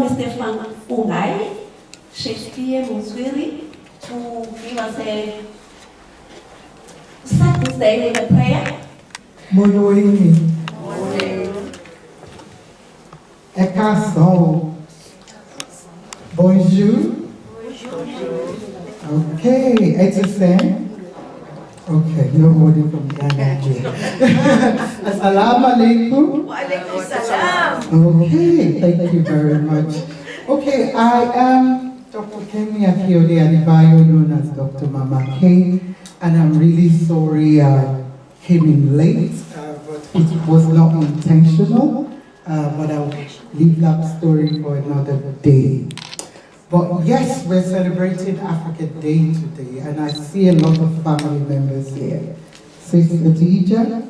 Stefan Ungai, Shakespeare Muswiri, to give us a start this day with a prayer. Morning. Ekaso. Bonjour. Okay, HSM. Okay, nobody from Ghana here. Assalamu alaikum. Wa alaikum salam. Okay, thank you very much. Okay, I am Dr. Kemi Akiode Adebayo, known as Dr. Mama K, and I'm really sorry I came in late, but it was not intentional, but I'll leave that story for another day. But yes, we're celebrating Africa Day today, and I see a lot of family members here. Sister Khadija,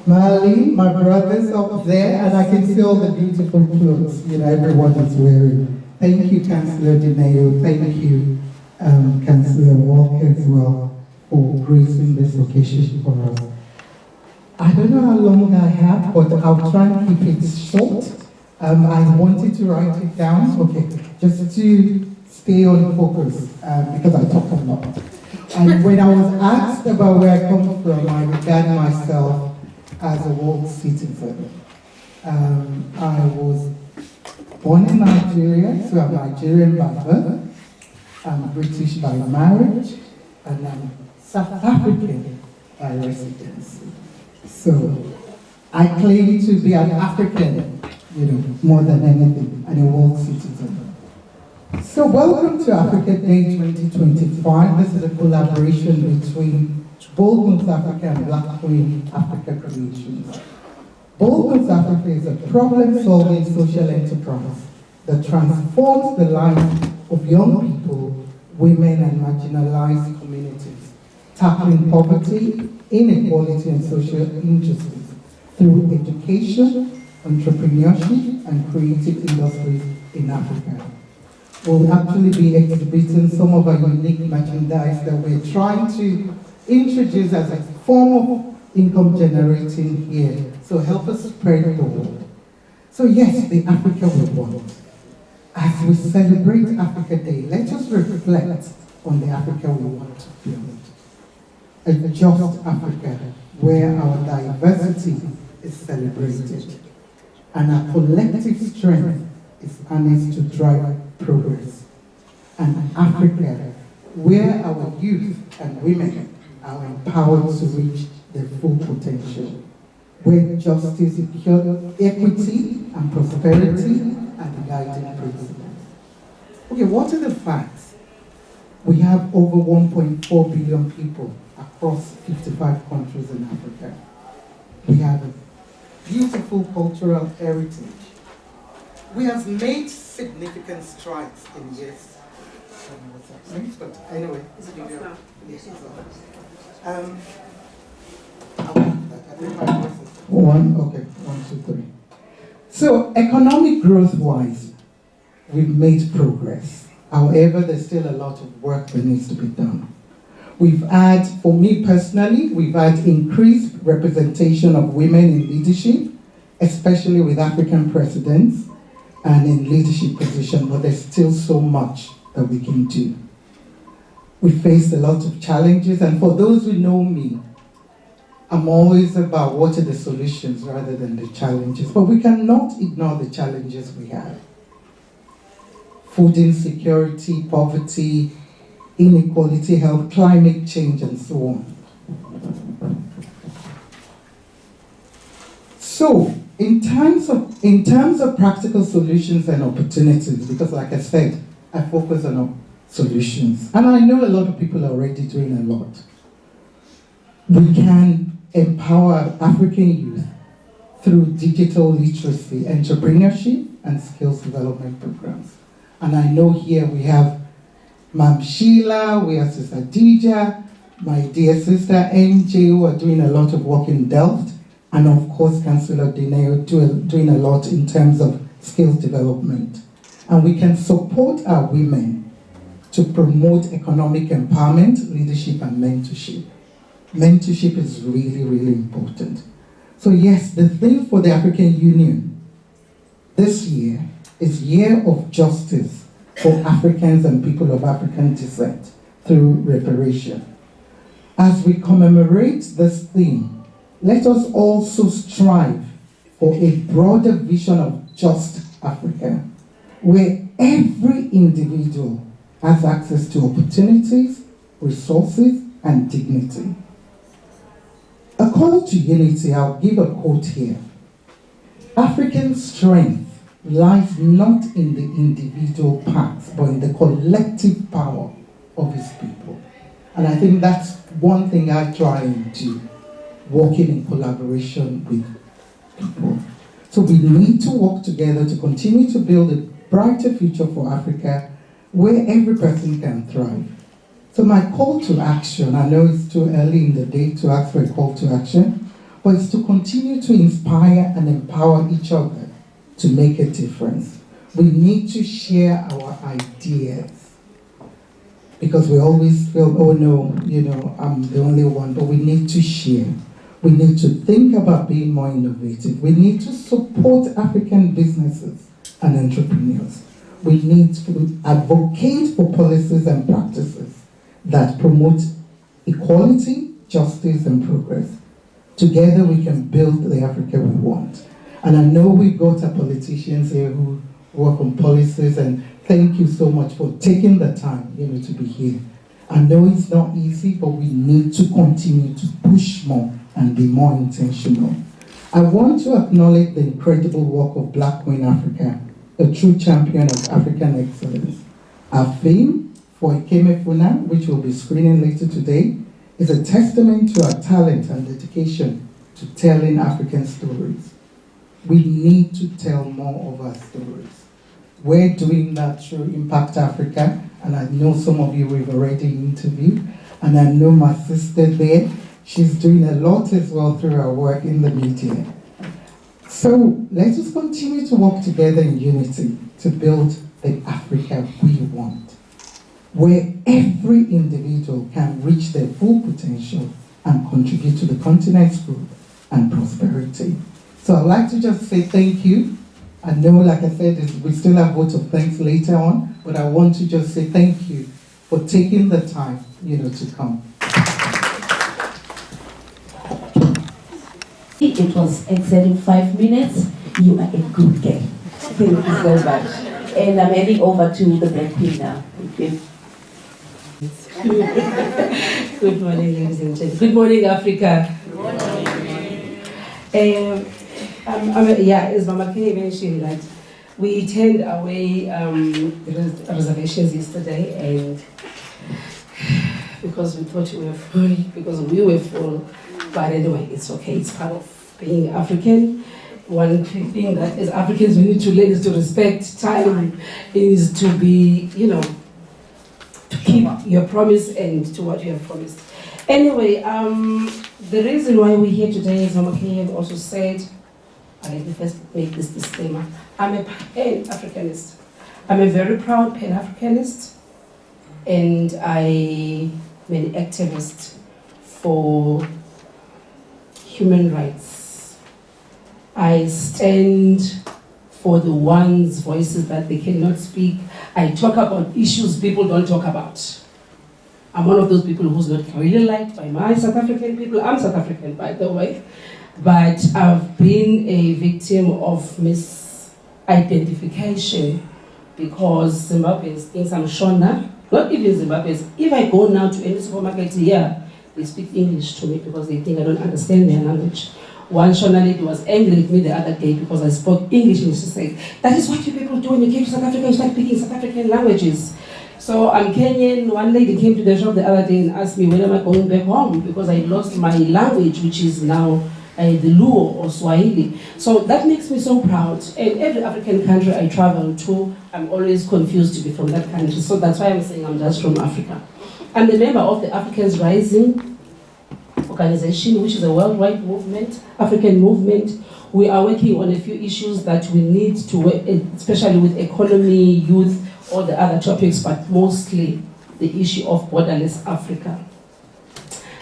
Mali, my brothers up there, and I can see all the beautiful clothes, everyone is wearing. Thank you, Councillor Dineo. Thank you, Councillor Walker as well, for gracing this occasion for us. I don't know how long I have, but I'll try and keep it short. I wanted to write it down, okay, just to stay on focus, because I talk a lot. And when I was asked about where I come from, I regard myself as a world citizen. I was born in Nigeria, so I'm Nigerian by birth, I'm British by marriage, and I'm South African by residency. So I claim to be an African, more than anything, and a world citizen. So welcome to Africa Day 2025. This is a collaboration between Bold North Africa and Black Queen Africa Creations. Bold North Africa is a problem-solving social enterprise that transforms the lives of young people, women, and marginalized communities, tackling poverty, inequality, and social injustice through education, entrepreneurship, and creative industries in Africa. We'll actually be exhibiting some of our unique merchandise that we're trying to introduce as a form of income generating here. So help us spread the word. So yes, the Africa we want. As we celebrate Africa Day, let us reflect on the Africa we want to build. A just Africa where our diversity is celebrated and our collective strength is harnessed to drive progress. An Africa where our youth and women are empowered to reach their full potential, where justice, equity, and prosperity are the guiding principles. Okay, what are the facts? We have over 1.4 billion people across 55 countries in Africa. We have a beautiful cultural heritage. We have made significant strides in years. But anyway, one, two, three. So economic growth-wise, we've made progress. However, there's still a lot of work that needs to be done. We've had, for me personally, we've had increased representation of women in leadership, especially with African presidents and in leadership positions, but there's still so much that we can do. We face a lot of challenges, and for those who know me, I'm always about what are the solutions rather than the challenges, but we cannot ignore the challenges we have. Food insecurity, poverty, inequality, health, climate change, and so on. So, in terms of practical solutions and opportunities, because like I said, I focus on solutions. And I know a lot of people are already doing a lot. We can empower African youth through digital literacy, entrepreneurship, and skills development programs. And I know here we have Ma'am Sheila, we have Sister Dija, my dear sister MJ, who are doing a lot of work in Delft, and of course Councillor Dineo doing a lot in terms of skills development. And we can support our women to promote economic empowerment, leadership, and mentorship. Mentorship is really, really important. So yes, the theme for the African Union this year is Year of Justice for Africans and People of African Descent through Reparation. As we commemorate this theme, let us also strive for a broader vision of just Africa, where every individual has access to opportunities, resources, and dignity. A call to unity, I'll give a quote here. African strength lies not in the individual parts, but in the collective power of its people. And I think that's one thing I try and do, working in collaboration with people. So we need to work together to continue to build a brighter future for Africa where every person can thrive. So my call to action, I know it's too early in the day to ask for a call to action, but it's to continue to inspire and empower each other to make a difference. We need to share our ideas, because we always feel, oh no, I'm the only one, but we need to share. We need to think about being more innovative. We need to support African businesses and entrepreneurs. We need to advocate for policies and practices that promote equality, justice, and progress. Together we can build the Africa we want. And I know we've got our politicians here who work on policies, and thank you so much for taking the time, to be here. I know it's not easy, but we need to continue to push more and be more intentional. I want to acknowledge the incredible work of Black Queen Africa, a true champion of African excellence. Our theme for Ekeme Funa, which we'll be screening later today, is a testament to our talent and dedication to telling African stories. We need to tell more of our stories. We're doing that through Impact Africa, and I know some of you we've already interviewed, and I know my sister there, she's doing a lot as well through her work in the media. So let us continue to work together in unity to build the Africa we want, where every individual can reach their full potential and contribute to the continent's growth and prosperity. So I'd like to just say thank you. I know, like I said, we still have votes of thanks later on, but I want to just say thank you for taking the time, to come. It was exactly 5 minutes. You are a good girl. Thank you so much. And I'm handing over to the Black Queen now. Thank you. Good morning, ladies and gentlemen. Good morning, Africa. Good morning. As Mama K mentioned, that we turned away reservations yesterday, and because we thought we were full, because we were full. But anyway, it's okay. It's part of being African. One thing that as Africans we need to learn is to respect time, is to be, to keep your promise and to what you have promised. Anyway, the reason why we're here today, as Mama K also said, let me first make this disclaimer. I'm a Pan-Africanist. I'm a very proud Pan-Africanist, and I'm an activist for human rights. I stand for the ones' voices that they cannot speak. I talk about issues people don't talk about. I'm one of those people who's not really liked by my South African people. I'm South African, by the way. But I've been a victim of misidentification because Zimbabweans think I'm Shona. Not even Zimbabweans. If I go now to any supermarket here, they speak English to me because they think I don't understand their language. One Shona lady was angry with me the other day because I spoke English, and she said, that is what you people do when you came to South Africa, you start speaking South African languages. So I'm Kenyan. One lady came to the shop the other day and asked me, when am I going back home? Because I lost my language, which is now the Luo or Swahili. So that makes me so proud. And every African country I travel to, I'm always confused to be from that country. So that's why I'm saying I'm just from Africa. I'm a member of the Africans Rising organization, which is a worldwide movement, African movement. We are working on a few issues that we need to work, especially with economy, youth, all the other topics, but mostly the issue of borderless Africa.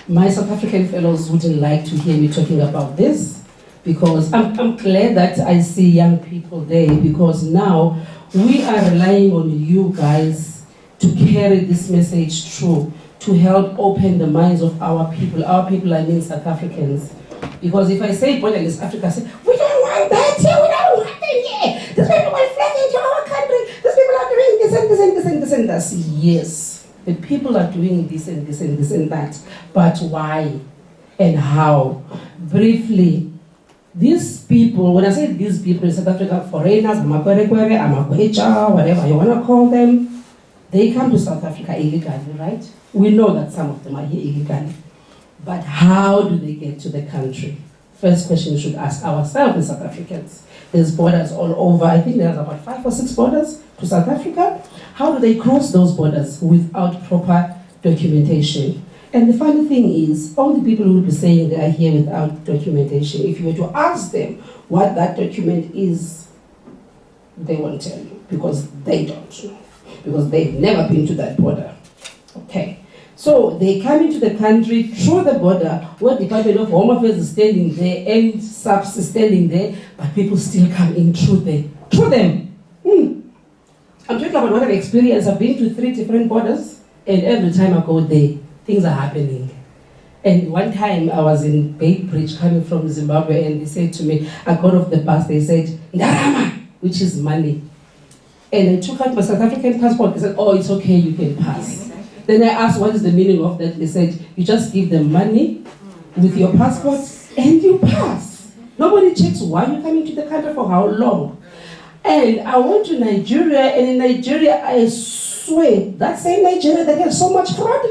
My South African fellows wouldn't like to hear me talking about this Because I'm glad that I see young people there, because now we are relying on you guys to carry this message through, to help open the minds of our people. Our people, I mean South Africans. Because if I say borderless Africa, I say, we don't want that here, we don't want them here. These people will flood into our country. These people are doing this and this and this and this and that. Yes, the people are doing this and this and this and that. But why and how? Briefly, these people, when I say these people in South Africa, foreigners, Amakwerekwere, Amakwecha, whatever you want to call them, they come to South Africa illegally, right? We know that some of them are here illegally. But how do they get to the country? First question we should ask ourselves as South Africans. There's borders all over. I think there's about 5 or 6 borders to South Africa. How do they cross those borders without proper documentation? And the funny thing is, all the people who will be saying they are here without documentation, if you were to ask them what that document is, they won't tell you, because they don't know, because they've never been to that border. Okay. So they come into the country through the border, where the Department of Home Affairs is standing there and SAPS is standing there, but people still come in through them. I'm talking about what I've experienced. I've been to 3 different borders, and every time I go there, things are happening. And one time I was in Bay Bridge coming from Zimbabwe, and they said to me, I got off the bus, they said, Ndarama, which is money. And I took out my South African passport. They said, oh, it's okay, you can pass. Then I asked, what is the meaning of that? They said, you just give them money with your passport and you pass. Nobody checks why you're coming to the country, for how long. And I went to Nigeria, and in Nigeria, I swear, that same Nigeria that has so much fraud,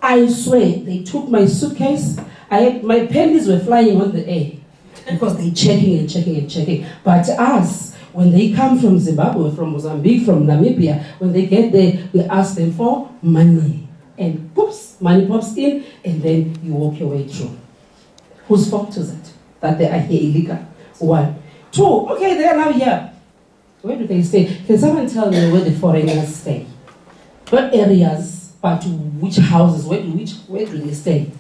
I swear, they took my suitcase. My panties were flying on the air because they're checking and checking and checking. But us, when they come from Zimbabwe, from Mozambique, from Namibia, when they get there, we ask them for money. And poops, money pops in, and then you walk your way through. Whose fault is it that they are here illegal? 1. 2, okay, they are now here. Where do they stay? Can someone tell me where the foreigners stay? Not areas, but which houses? Where do they stay?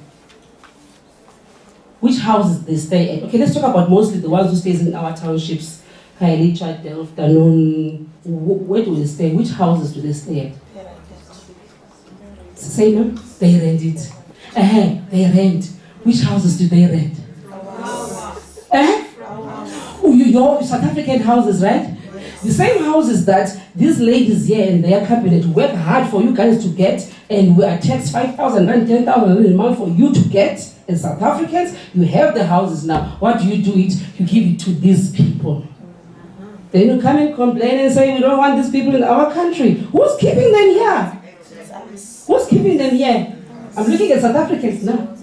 Which houses they stay at? Okay, let's talk about mostly the ones who stays in our townships. Khayelitsha, Delft, Danone. Where do they stay? Which houses do they stay at? Say no? They rent it. They rent. Which houses do they rent? Your South African houses, right? The same houses that these ladies here and their cabinet work hard for you guys to get, and we are taxed 5,000 and 10,000 a month for you to get. As South Africans, you have the houses now. What do? You give it to these people. Then you come and complain and say we don't want these people in our country. Who's keeping them here? Who's keeping them here? I'm looking at South Africans now.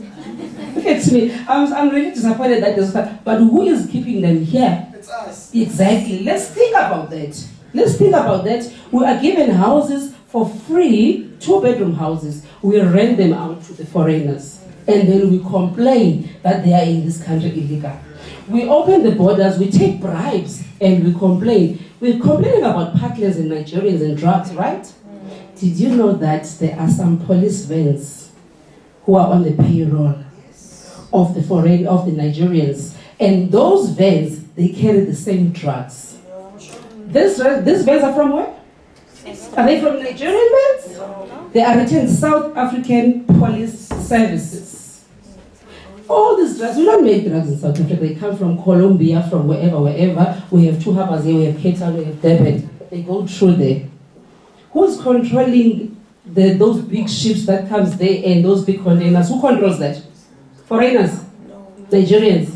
Look at me. I'm really disappointed that there's that. But who is keeping them here? It's us. Exactly. Let's think about that. Let's think about that. We are given houses for free, 2-bedroom houses. We rent them out to the foreigners. And then we complain that they are in this country illegal. We open the borders, we take bribes, and we complain. We're complaining about partners and Nigerians and drugs, right? Did you know that there are some police vans who are on the payroll of the Nigerians? And those vans, they carry the same drugs. These vans are from where? Are they from Nigerian vans? They are returned South African Police Services. All these drugs, we don't make drugs in South Africa. They come from Colombia, from wherever. We have 2 harbors here, we have Cape Town, we have Durban. They go through there. Who's controlling those big ships that comes there and those big containers? Who controls that? Foreigners? Nigerians?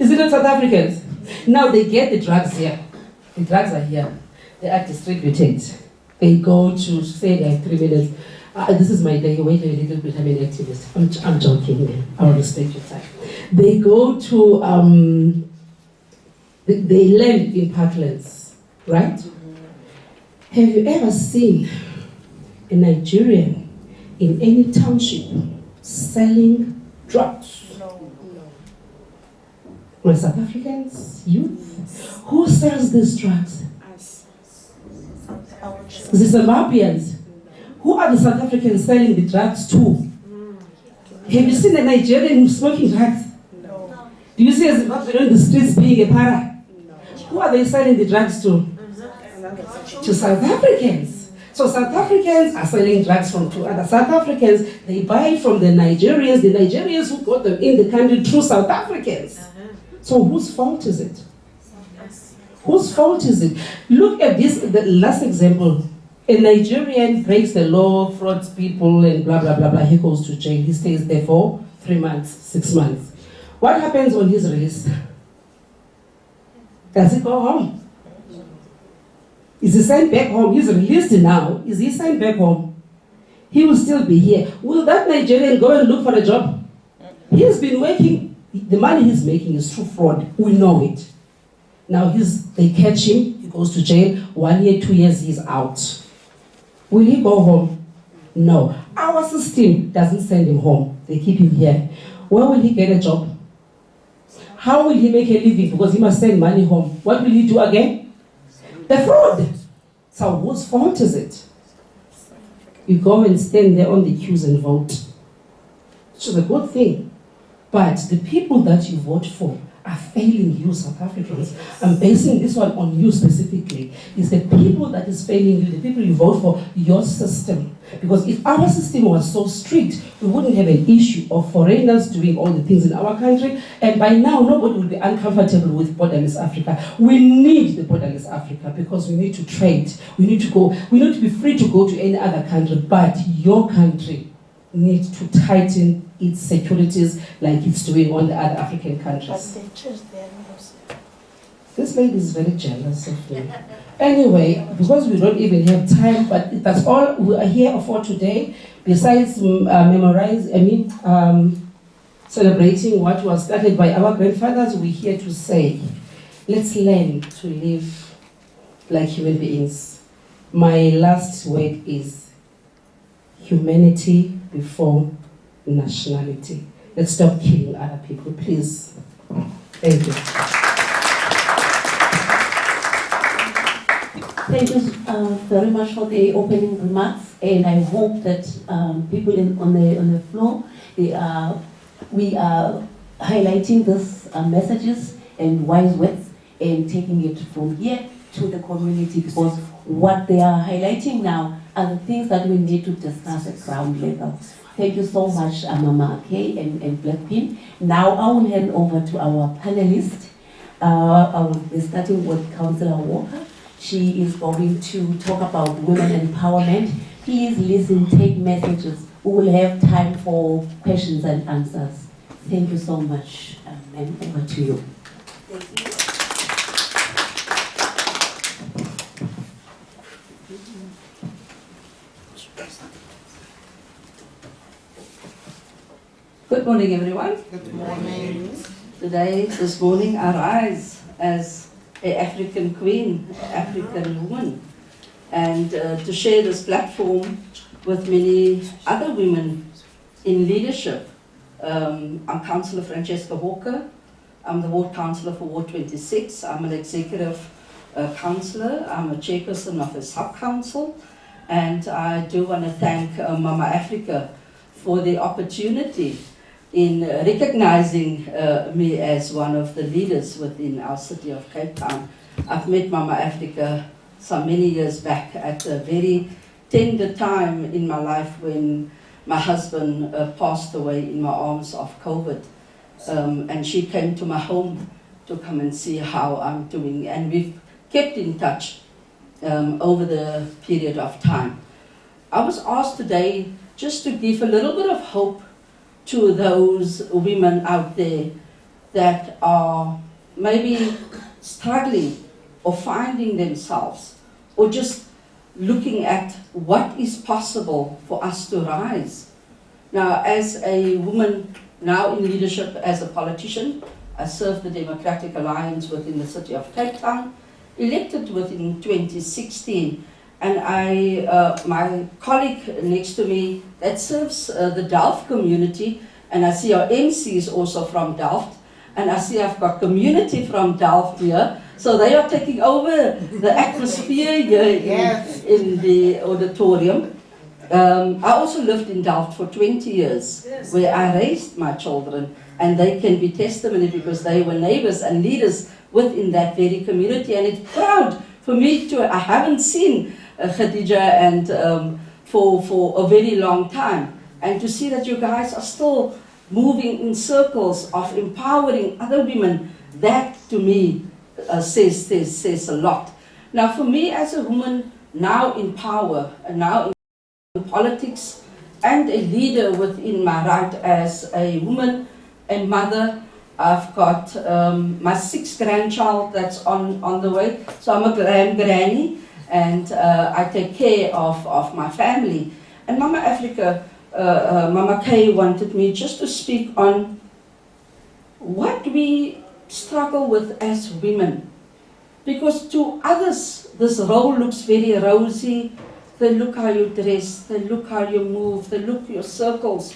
Is it not South Africans? Now they get the drugs here. The drugs are here. They are distributed. They go to, say they have 3 minutes. This is my day, wait a little bit, I'm an activist. I'm joking, man. I'll respect your time. They go to, they land in parklands, right? Have you ever seen a Nigerian in any township selling drugs? No. Well, South Africans, youth. Who sells these drugs? Us. The Zimbabweans. Who are the South Africans selling the drugs to? Have you seen a Nigerian smoking drugs? No. Do you see a Zimbabwean in the streets being a para? No. Who are they selling the drugs to? To South Africans. So South Africans are selling drugs to other South Africans. They buy from the Nigerians who got them in the country through South Africans. So whose fault is it? Whose fault is it? Look at this, the last example. A Nigerian breaks the law, frauds people, and blah, blah, blah, blah. He goes to jail. He stays there for 3 months, 6 months. What happens when he's released? Does he go home? Is he sent back home? He's released now. Is he sent back home? He will still be here. Will that Nigerian go and look for a job? He's been working. The money he's making is through fraud. We know it. Now they catch him. He goes to jail. 1 year, 2 years, he's out. Will he go home? No. Our system doesn't send him home. They keep him here. Where will he get a job? How will he make a living? Because he must send money home. What will he do again? The fraud. So whose fault is it? You go and stand there on the queues and vote. Which is a good thing. But the people that you vote for are failing you, South Africans. I'm basing this one on you specifically. It's the people that is failing you, the people you vote for, your system. Because if our system was so strict, we wouldn't have an issue of foreigners doing all the things in our country. And by now, nobody will be uncomfortable with borderless Africa. We need the borderless Africa because we need to trade. We need to be free to go to any other country. But your country needs to tighten its securities like it's doing on the other African countries. This lady is very jealous of me. Anyway, because we don't even have time, but that's all we are here for today. Besides celebrating what was started by our grandfathers, we're here to say, let's learn to live like human beings. My last word is humanity before nationality. Let's stop killing other people, please. Thank you. Thank you very much for the opening remarks, and I hope that people on the floor, we are highlighting these messages and wise words and taking it from here to the community, because what they are highlighting now are the things that we need to discuss at ground level. Thank you so much, Mama Kay and Blackpin. Now I will hand over to our panelists. I will be starting with Councillor Walker. She is going to talk about women empowerment. Please listen, take messages. We will have time for questions and answers. Thank you so much, and over to you. Thank you. Good morning, everyone. Good morning. This morning, I rise as an African queen, African woman, and to share this platform with many other women in leadership. I'm Councillor Francesca Walker. I'm the Ward Councillor for Ward 26. I'm an executive councillor. I'm a chairperson of the sub-council, and I do want to thank Mama Africa for the opportunity in recognizing me as one of the leaders within our city of Cape Town. I've met Mama Africa some many years back at a very tender time in my life when my husband passed away in my arms of COVID. And she came to my home to come and see how I'm doing. And we've kept in touch over the period of time. I was asked today just to give a little bit of hope to those women out there that are maybe struggling or finding themselves or just looking at what is possible for us to rise. Now, as a woman now in leadership as a politician, I serve the Democratic Alliance within the city of Cape Town, elected within 2016. And my colleague next to me that serves the Delft community, and I see our MC is also from Delft, and I see I've got community from Delft here, so they are taking over the atmosphere here in the auditorium. I also lived in Delft for 20 years, where I raised my children, And they can be testimony because they were neighbors and leaders within that very community. And it's proud for me I haven't seen Khadija and for a very long time. And to see that you guys are still moving in circles of empowering other women, that to me says a lot. Now for me as a woman, now in power, and now in politics, and a leader within my right as a woman, a mother, I've got my 6th grandchild that's on the way, so I'm a granny, and I take care of my family. And Mama Africa, Mama Kay wanted me just to speak on what we struggle with as women. Because to others, this role looks very rosy. They look how you dress, they look how you move, they look your circles.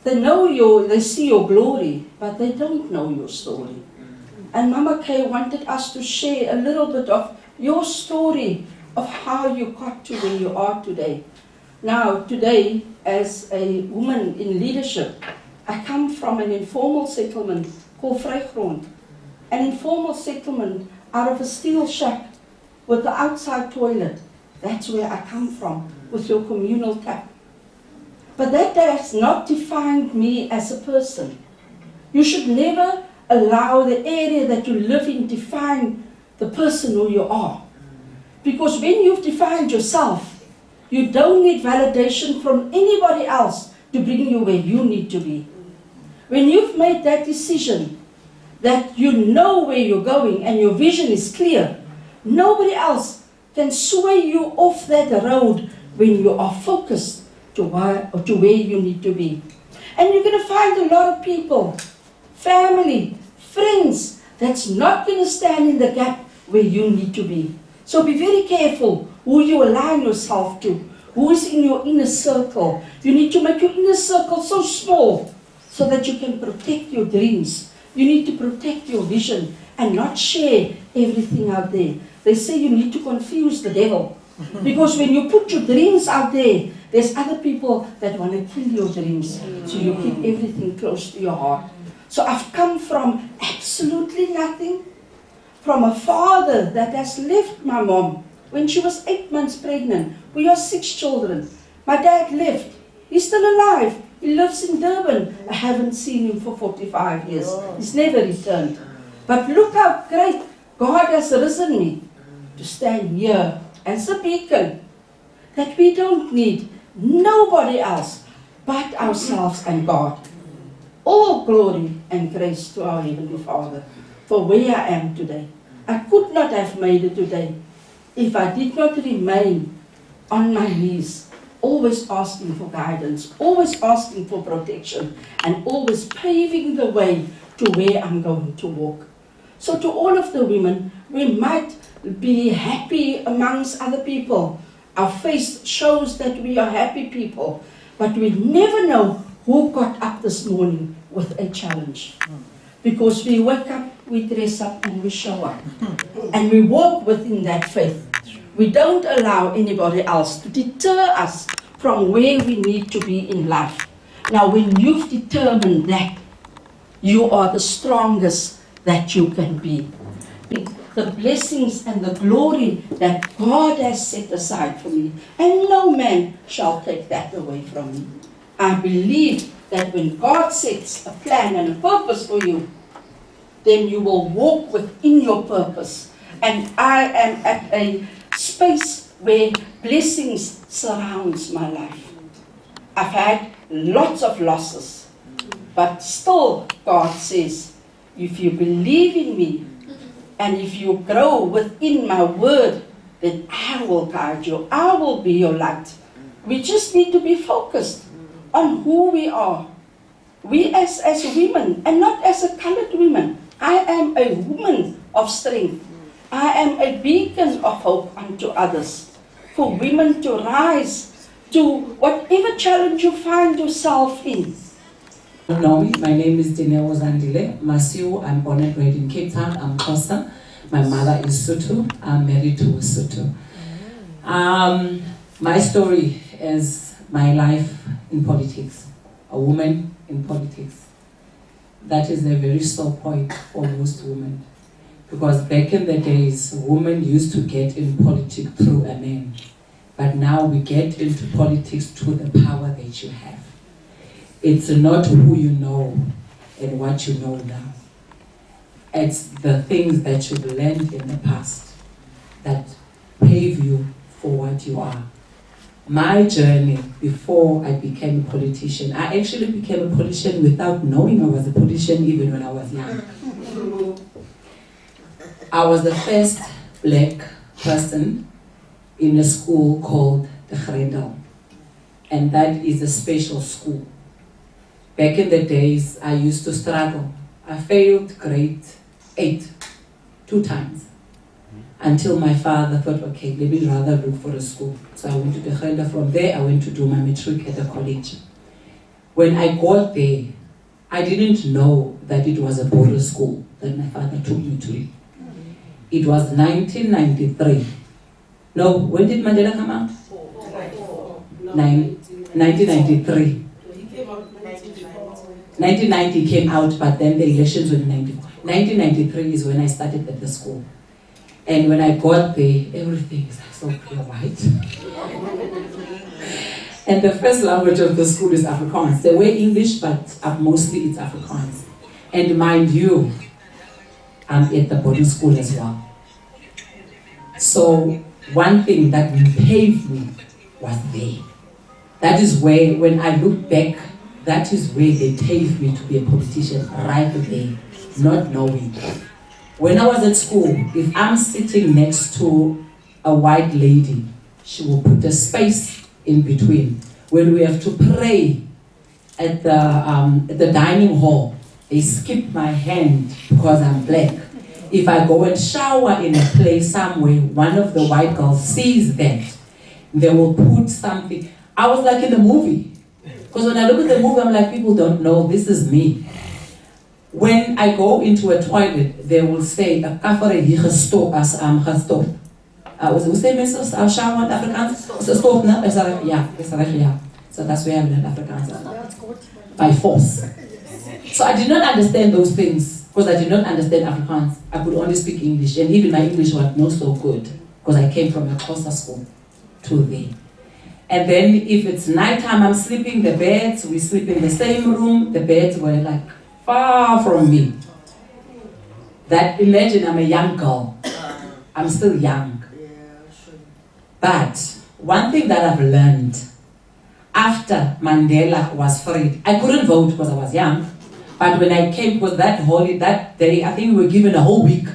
They see your glory, but they don't know your story. And Mama Kay wanted us to share a little bit of your story of how you got to where you are today. Now, today, as a woman in leadership, I come from an informal settlement called Vrygrond. An informal settlement out of a steel shack with the outside toilet. That's where I come from, with your communal tap. But that has not defined me as a person. You should never allow the area that you live in define the person who you are. Because when you've defined yourself, you don't need validation from anybody else to bring you where you need to be. When you've made that decision, that you know where you're going and your vision is clear, nobody else can sway you off that road when you are focused to where you need to be. And you're going to find a lot of people, family, friends, that's not going to stand in the gap where you need to be. So be very careful who you align yourself to, who is in your inner circle. You need to make your inner circle so small so that you can protect your dreams. You need to protect your vision and not share everything out there. They say you need to confuse the devil. Because when you put your dreams out there, there's other people that want to kill your dreams. So you keep everything close to your heart. So I've come from absolutely nothing, from a father that has left my mom when she was 8 months pregnant. We are 6 children. My dad left. He's still alive. He lives in Durban. I haven't seen him for 45 years. He's never returned. But look how great God has risen me to stand here as a beacon that we don't need nobody else but ourselves and God. All glory and grace to our Heavenly Father for where I am today. I could not have made it today if I did not remain on my knees, always asking for guidance, always asking for protection, and always paving the way to where I'm going to walk. So to all of the women, we might be happy amongst other people. Our face shows that we are happy people, but we never know who got up this morning with a challenge. Because we wake up, we dress up, and we show up. And we walk within that faith. We don't allow anybody else to deter us from where we need to be in life. Now, when you've determined that, you are the strongest that you can be. The blessings and the glory that God has set aside for me, and no man shall take that away from me. I believe that when God sets a plan and a purpose for you, then you will walk within your purpose. And I am at a space where blessings surrounds my life. I've had lots of losses, but still God says, if you believe in me, and if you grow within my word, then I will guide you. I will be your light. We just need to be focused on who we are. We as women, and not as a colored woman. I am a woman of strength. I am a beacon of hope unto others. For women to rise to whatever challenge you find yourself in. Know me. My name is Dineo Zandile Masiu. I'm born and bred in Cape Town. I'm Xhosa. My mother is Sotho. I'm married to a Sotho. My story is my life in politics. A woman in politics. that is a very sore point for most women. Because back in the days, women used to get in politics through a man. But now we get into politics through the power that you have. It's not who you know and what you know now. It's the things that you've learned in the past that pave you for what you are. My journey before I became a politician, I actually became a politician without knowing I was a politician even when I was young. I was the first black person in a school called the Grendel, and that is a special school. Back in the days, I used to struggle. I failed grade 8 2 times until my father thought, okay, let me rather look for a school. So I went to the Grendel. From there, I went to do my matric at the college. When I got there, I didn't know that it was a border school that my father took me to. It was 1993. No, when did Mandela come out? 1993. 1990 came out, but then the elections were in 1993 is when I started at the school. And when I got there, everything is like so pure white. And the first language of the school is Afrikaans. They were English, but mostly it's Afrikaans. And mind you, I'm at the boarding school as well. So one thing that paved me was there. That is where, when I look back, that is where they paved me to be a politician, right there, not knowing. When I was at school, if I'm sitting next to a white lady, she will put a space in between. When we have to pray at the dining hall, they skip my hand because I'm black. If I go and shower in a place somewhere, one of the white girls sees that, they will put something. I was like in the movie. Because when I look at the movie, I'm like, people don't know, this is me. When I go into a toilet, they will say, "Kafare hier gestop as gestop." Hoe sê mense shower in Afrikaans? Stop, no? Yeah. So that's where I learned Afrikaans. By force. So I did not understand those things because I did not understand Afrikaans. I could only speak English, and even my English was not so good because I came from a Xhosa school to there. And then if it's nighttime, I'm sleeping, the beds, we sleep in the same room, the beds were like far from me. That, imagine I'm a young girl. I'm still young. But one thing that I've learned, after Mandela was freed, I couldn't vote because I was young. But when I came, because that day, I think we were given a whole week,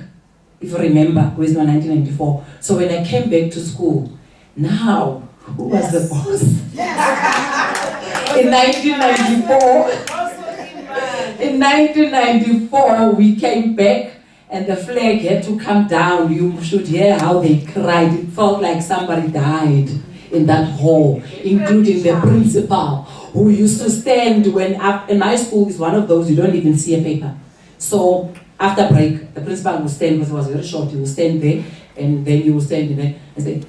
if you remember, it was 1994. So when I came back to school, now, who was the boss? In 1994, we came back and the flag had to come down. You should hear how they cried. It felt like somebody died in that hall, including the principal, who used to stand when, in my school is one of those, you don't even see a paper. So after break, the principal will stand, because it was very short, he will stand there, and then you will stand there and say,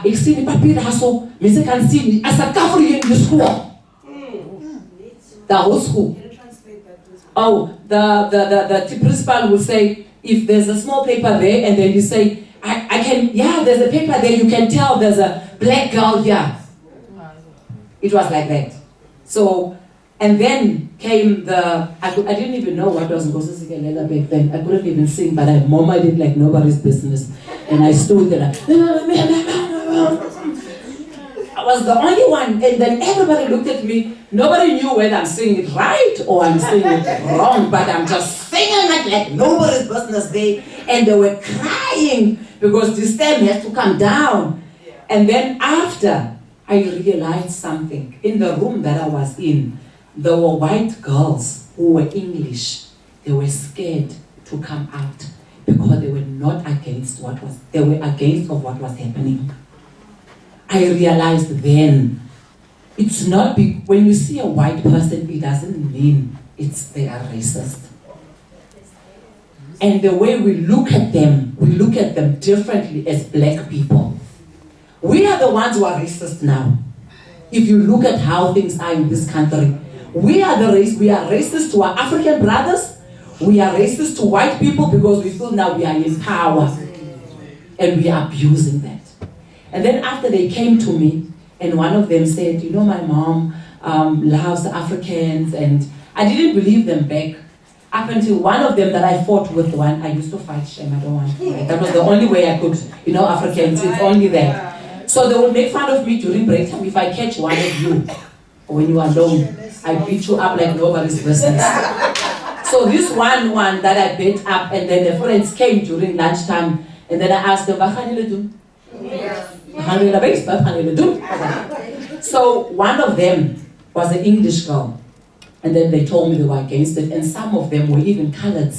"Ik sien die papier daar zo, mensen kan zien, as a cover in the school." The whole school. Oh, the principal will say, if there's a small paper there, and then you say, I can, yeah, there's a paper there, you can tell there's a black girl here. It was like that. So, and then came I didn't even know what was Ngozi Sikelel back then. I couldn't even sing, but I murmured it like nobody's business. And I stood there like, I was the only one, and then everybody looked at me. Nobody knew whether I'm singing it right or I'm singing it wrong, but I'm just singing it like nobody's business there. And they were crying because the stem has to come down. And then after, I realized something. In the room that I was in, there were white girls who were English. They were scared to come out because they were not against they were against of what was happening. I realized then, it's not when you see a white person, it doesn't mean they are racist. And the way we look at them differently as black people. We are the ones who are racist now. If you look at how things are in this country, We are the race. We are racist to our African brothers. We are racist to white people because we feel now we are in power. And we are abusing that. And then after they came to me, and one of them said, you know, my mom loves Africans, and I didn't believe them back. Up until one of them that I fought with I used to fight shame, I don't want to. That was the only way I could, you know, Africans, it's only that. So they would make fun of me during break time if I catch one of you, when you are alone, I beat you up like nobody's business. So this one that I beat up, and then the friends came during lunchtime, and then I asked them, what can you do? So one of them was an English girl, and then they told me they were against it, and some of them were even colored,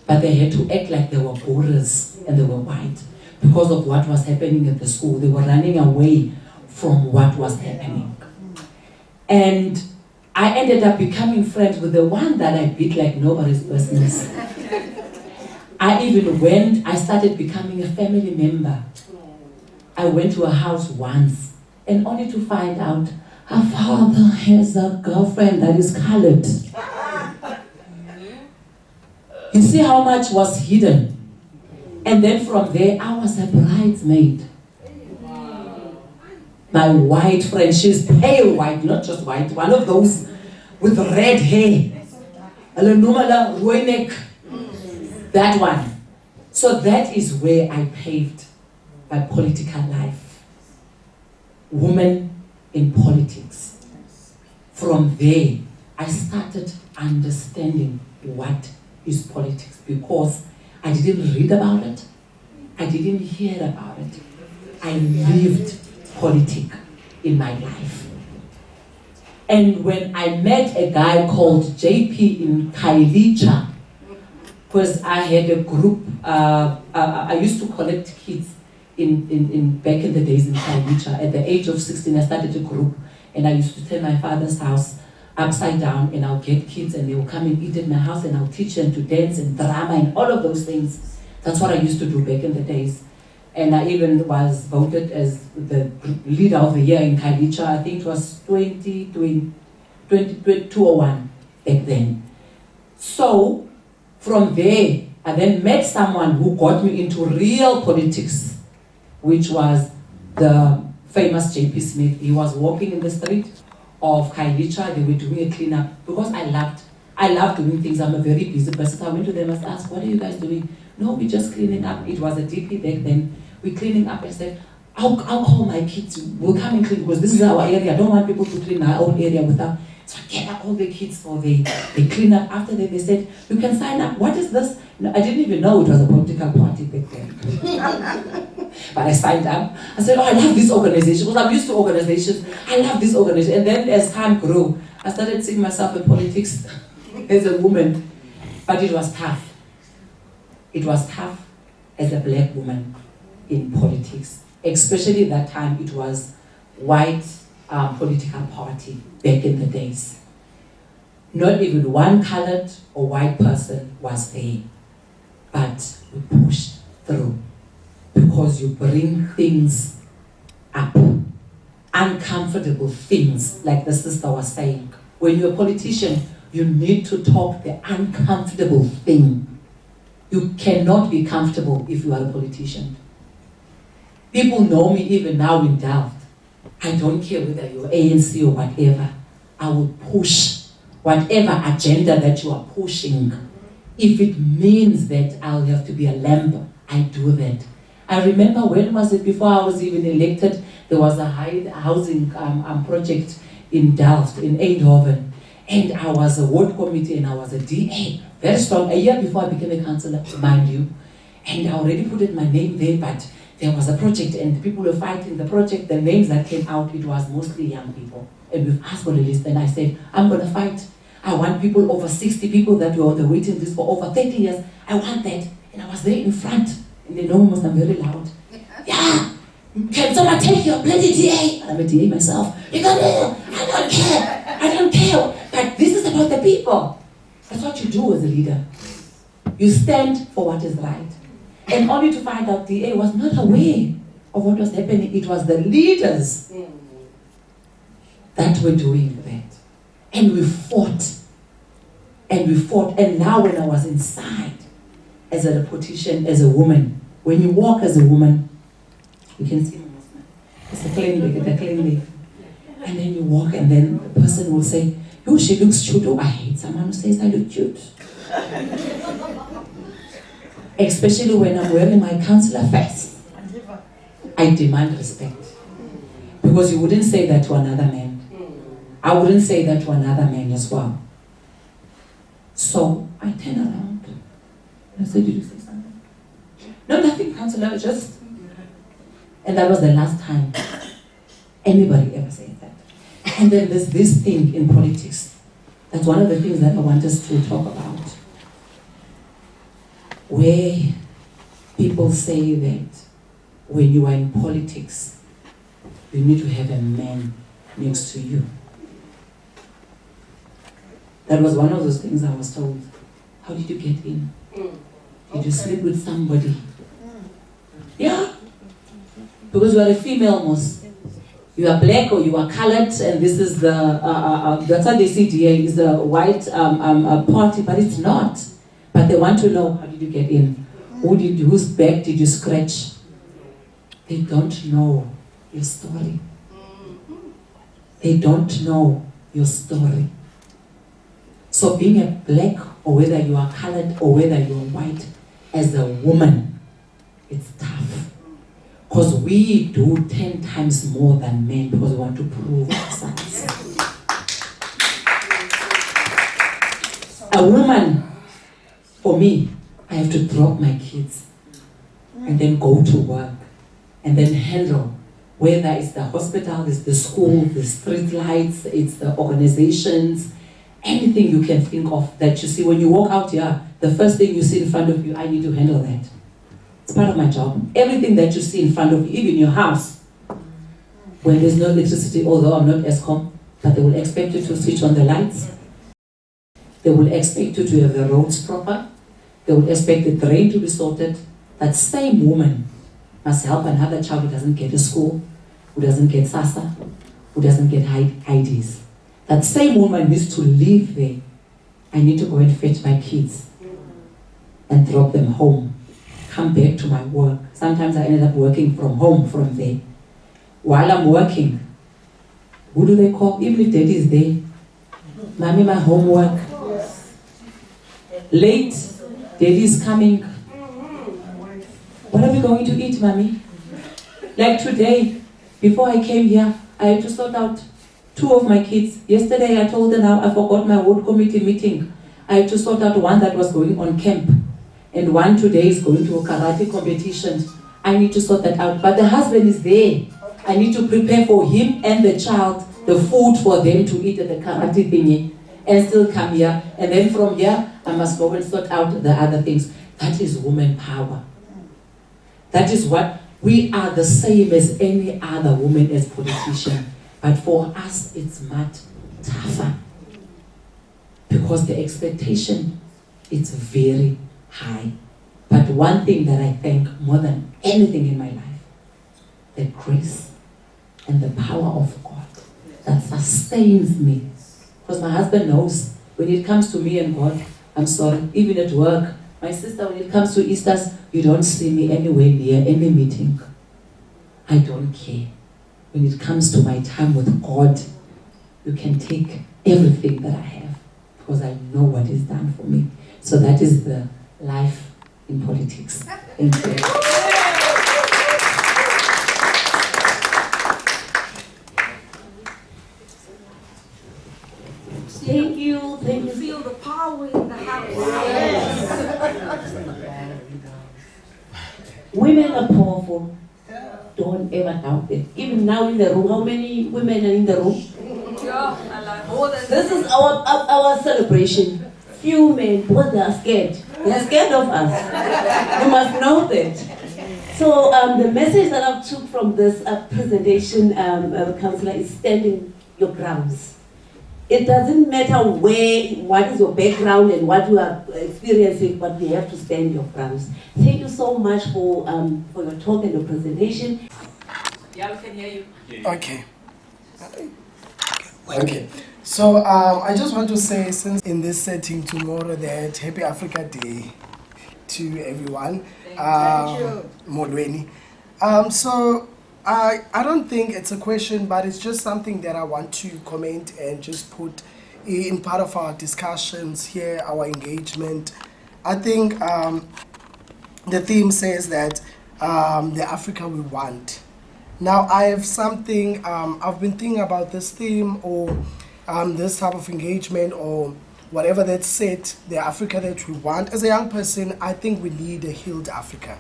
but they had to act like they were Boers and they were white because of what was happening at the school. They were running away from what was happening. And I ended up becoming friends with the one that I beat like nobody's business. I started becoming a family member. I went to her house once, and only to find out her father has a girlfriend that is colored. You see how much was hidden? And then from there, I was a bridesmaid. My white friend, she's pale white, not just white, one of those with red hair. That one. So that is where I paved my political life. Women in politics. From there, I started understanding what is politics because I didn't read about it. I didn't hear about it. I lived politics in my life. And when I met a guy called JP in Kailicha, because I had a group, I used to collect kids in back in the days in Kailicha. At the age of 16, I started a group, and I used to turn my father's house upside down, and I'll get kids, and they will come and eat at my house, and I'll teach them to dance and drama and all of those things. That's what I used to do back in the days. And I even was voted as the leader of the year in Kailicha. I think it was 2001 back then. So from there, I then met someone who got me into real politics, which was the famous JP Smith. He was walking in the street of Kailicha. They were doing a cleanup because I love doing things. I'm a very busy person. I went to them and asked, what are you guys doing? No, we're just cleaning up. It was a DP back then. We're cleaning up. I said, I'll call my kids. We'll come and clean because this is our area. I don't want people to clean our own area without. So I get up all the kids for they clean up. After that, they said, you can sign up. What is this? No, I didn't even know it was a political party back then. But I signed up. I said, oh, I love this organization because I'm used to organizations. I love this organization. And then as time grew, I started seeing myself in politics as a woman. But it was tough. It was tough as a black woman in politics. Especially that time it was white political party back in the days. Not even one colored or white person was there. But we pushed through because you bring things up, uncomfortable things, like the sister was saying. When you're a politician, you need to talk the uncomfortable thing. You cannot be comfortable if you are a politician. People know me even now in Delft. I don't care whether you're ANC or whatever. I will push whatever agenda that you are pushing. If it means that I'll have to be a lamb, I do that. I remember, when was it, before I was even elected, there was a housing project in Delft, in Eindhoven. And I was a ward committee and I was a DA. Very strong. A year before I became a councillor, mind you. And I already put in my name there, but there was a project and people were fighting the project. The names that came out, it was mostly young people. And we've asked for a list, and I said, I'm going to fight. I want people over 60 people that were on the waiting list for over 30 years. I want that. And I was there in front. And they know almost I'm very loud. Yeah! Can someone take your bloody DA? I'm a DA myself. You got it. I don't care. I don't care. But this is about the people. That's what you do as a leader. You stand for what is right. And only to find out DA was not aware of what was happening. It was the leaders that were doing that. And we fought. And we fought. And now when I was inside, as a politician, as a woman, when you walk as a woman, you can see it's a clean leg, it's a clean leg. And then you walk and then the person will say, oh, she looks cute. Oh, I hate someone who says I look cute. Especially when I'm wearing my counselor face. I demand respect. Because you wouldn't say that to another man. I wouldn't say that to another man as well. So I turn around. I said, did you say something? No, nothing, counselor, just... And that was the last time anybody ever said that. And then there's this thing in politics. That's one of the things that I want us to talk about. Where people say that when you are in politics, you need to have a man next to you. That was one of those things I was told. How did you get in? Did you sleep with somebody? Yeah. Because you are a female, most. You are black or you are colored, and this is the, that's how they see it here, is a white party, but it's not. But they want to know, how did you get in? Whose back did you scratch? They don't know your story. They don't know your story. So being a black, or whether you are colored, or whether you are white, as a woman, it's tough. Because we do 10 times more than men because we want to prove ourselves. A woman, for me, I have to drop my kids and then go to work and then handle, whether it's the hospital, it's the school, the street lights, it's the organizations, anything you can think of that you see when you walk out here, the first thing you see in front of you, I need to handle that. It's part of my job. Everything that you see in front of you, even your house, when there's no electricity, although I'm not ESCOM, but they will expect you to switch on the lights. They will expect you to have the roads proper. They will expect the drain to be sorted. That same woman must help another child who doesn't get to school, who doesn't get SASA, who doesn't get IDs. That same woman needs to live there. I need to go and fetch my kids and drop them home. Come back to my work. Sometimes I ended up working from home from there. While I'm working, who do they call? Even if daddy is there. Mommy, my homework. Late, daddy is coming. What are we going to eat, mommy? Like today, before I came here, I had to sort out 2 of my kids. Yesterday I told them now I forgot my ward committee meeting. I had to sort out one that was going on camp. And one today is going to a karate competition. I need to sort that out. But the husband is there. I need to prepare for him and the child the food for them to eat at the karate thingy and still come here. And then from here, I must go and sort out the other things. That is woman power. That is what we are, the same as any other woman as politician. But for us, it's much tougher. Because the expectation is very high. But one thing that I thank more than anything in my life, the grace and the power of God that sustains me. Because my husband knows when it comes to me and God, I'm sorry, even at work, my sister, when it comes to Easters, you don't see me anywhere near any meeting. I don't care. When it comes to my time with God, you can take everything that I have because I know what is done for me. So that is the life in politics. Thank you. Thank you. Thank you. Feel the power in the house. Women are powerful. Don't ever doubt it. Even now in the room, how many women are in the room? This is our celebration. Few men, because they are scared. They are scared of us. You must know that. So the message that I took from this presentation, Councillor, is standing your grounds. It doesn't matter what is your background and what you are experiencing, but we have to stand your grounds. Thank you so much for your talk and your presentation. Yeah, we can hear you. Okay. Okay. So I just want to say, since in this setting tomorrow, that Happy Africa Day to everyone. Thank you. Molweni. So I don't think it's a question, but it's just something that I want to comment and just put in part of our discussions here, our engagement. I think the theme says that the Africa we want. Now I have something, I've been thinking about this theme or this type of engagement or whatever that's said, the Africa that we want. As a young person, I think we need a healed Africa.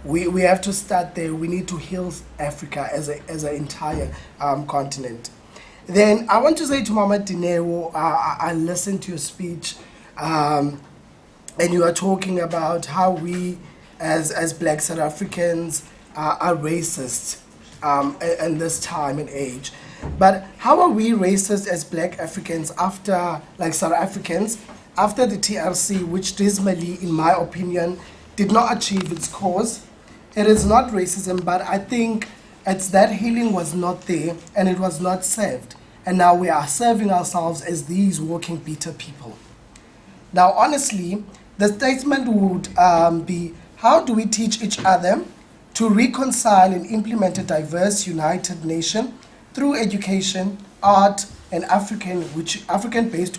We have to start there. We need to heal Africa as an entire continent. Then I want to say to Mama Dineo, I listened to your speech, and you are talking about how we, as Black South Africans, are racist in this time and age. But how are we racist as Black Africans after, like South Africans, after the TRC, which dismally, in my opinion, did not achieve its cause? It is not racism, but I think it's that healing was not there and it was not served. And now we are serving ourselves as these walking bitter people. Now, honestly, the statement would be, how do we teach each other to reconcile and implement a diverse, united nation through education, art, and African-based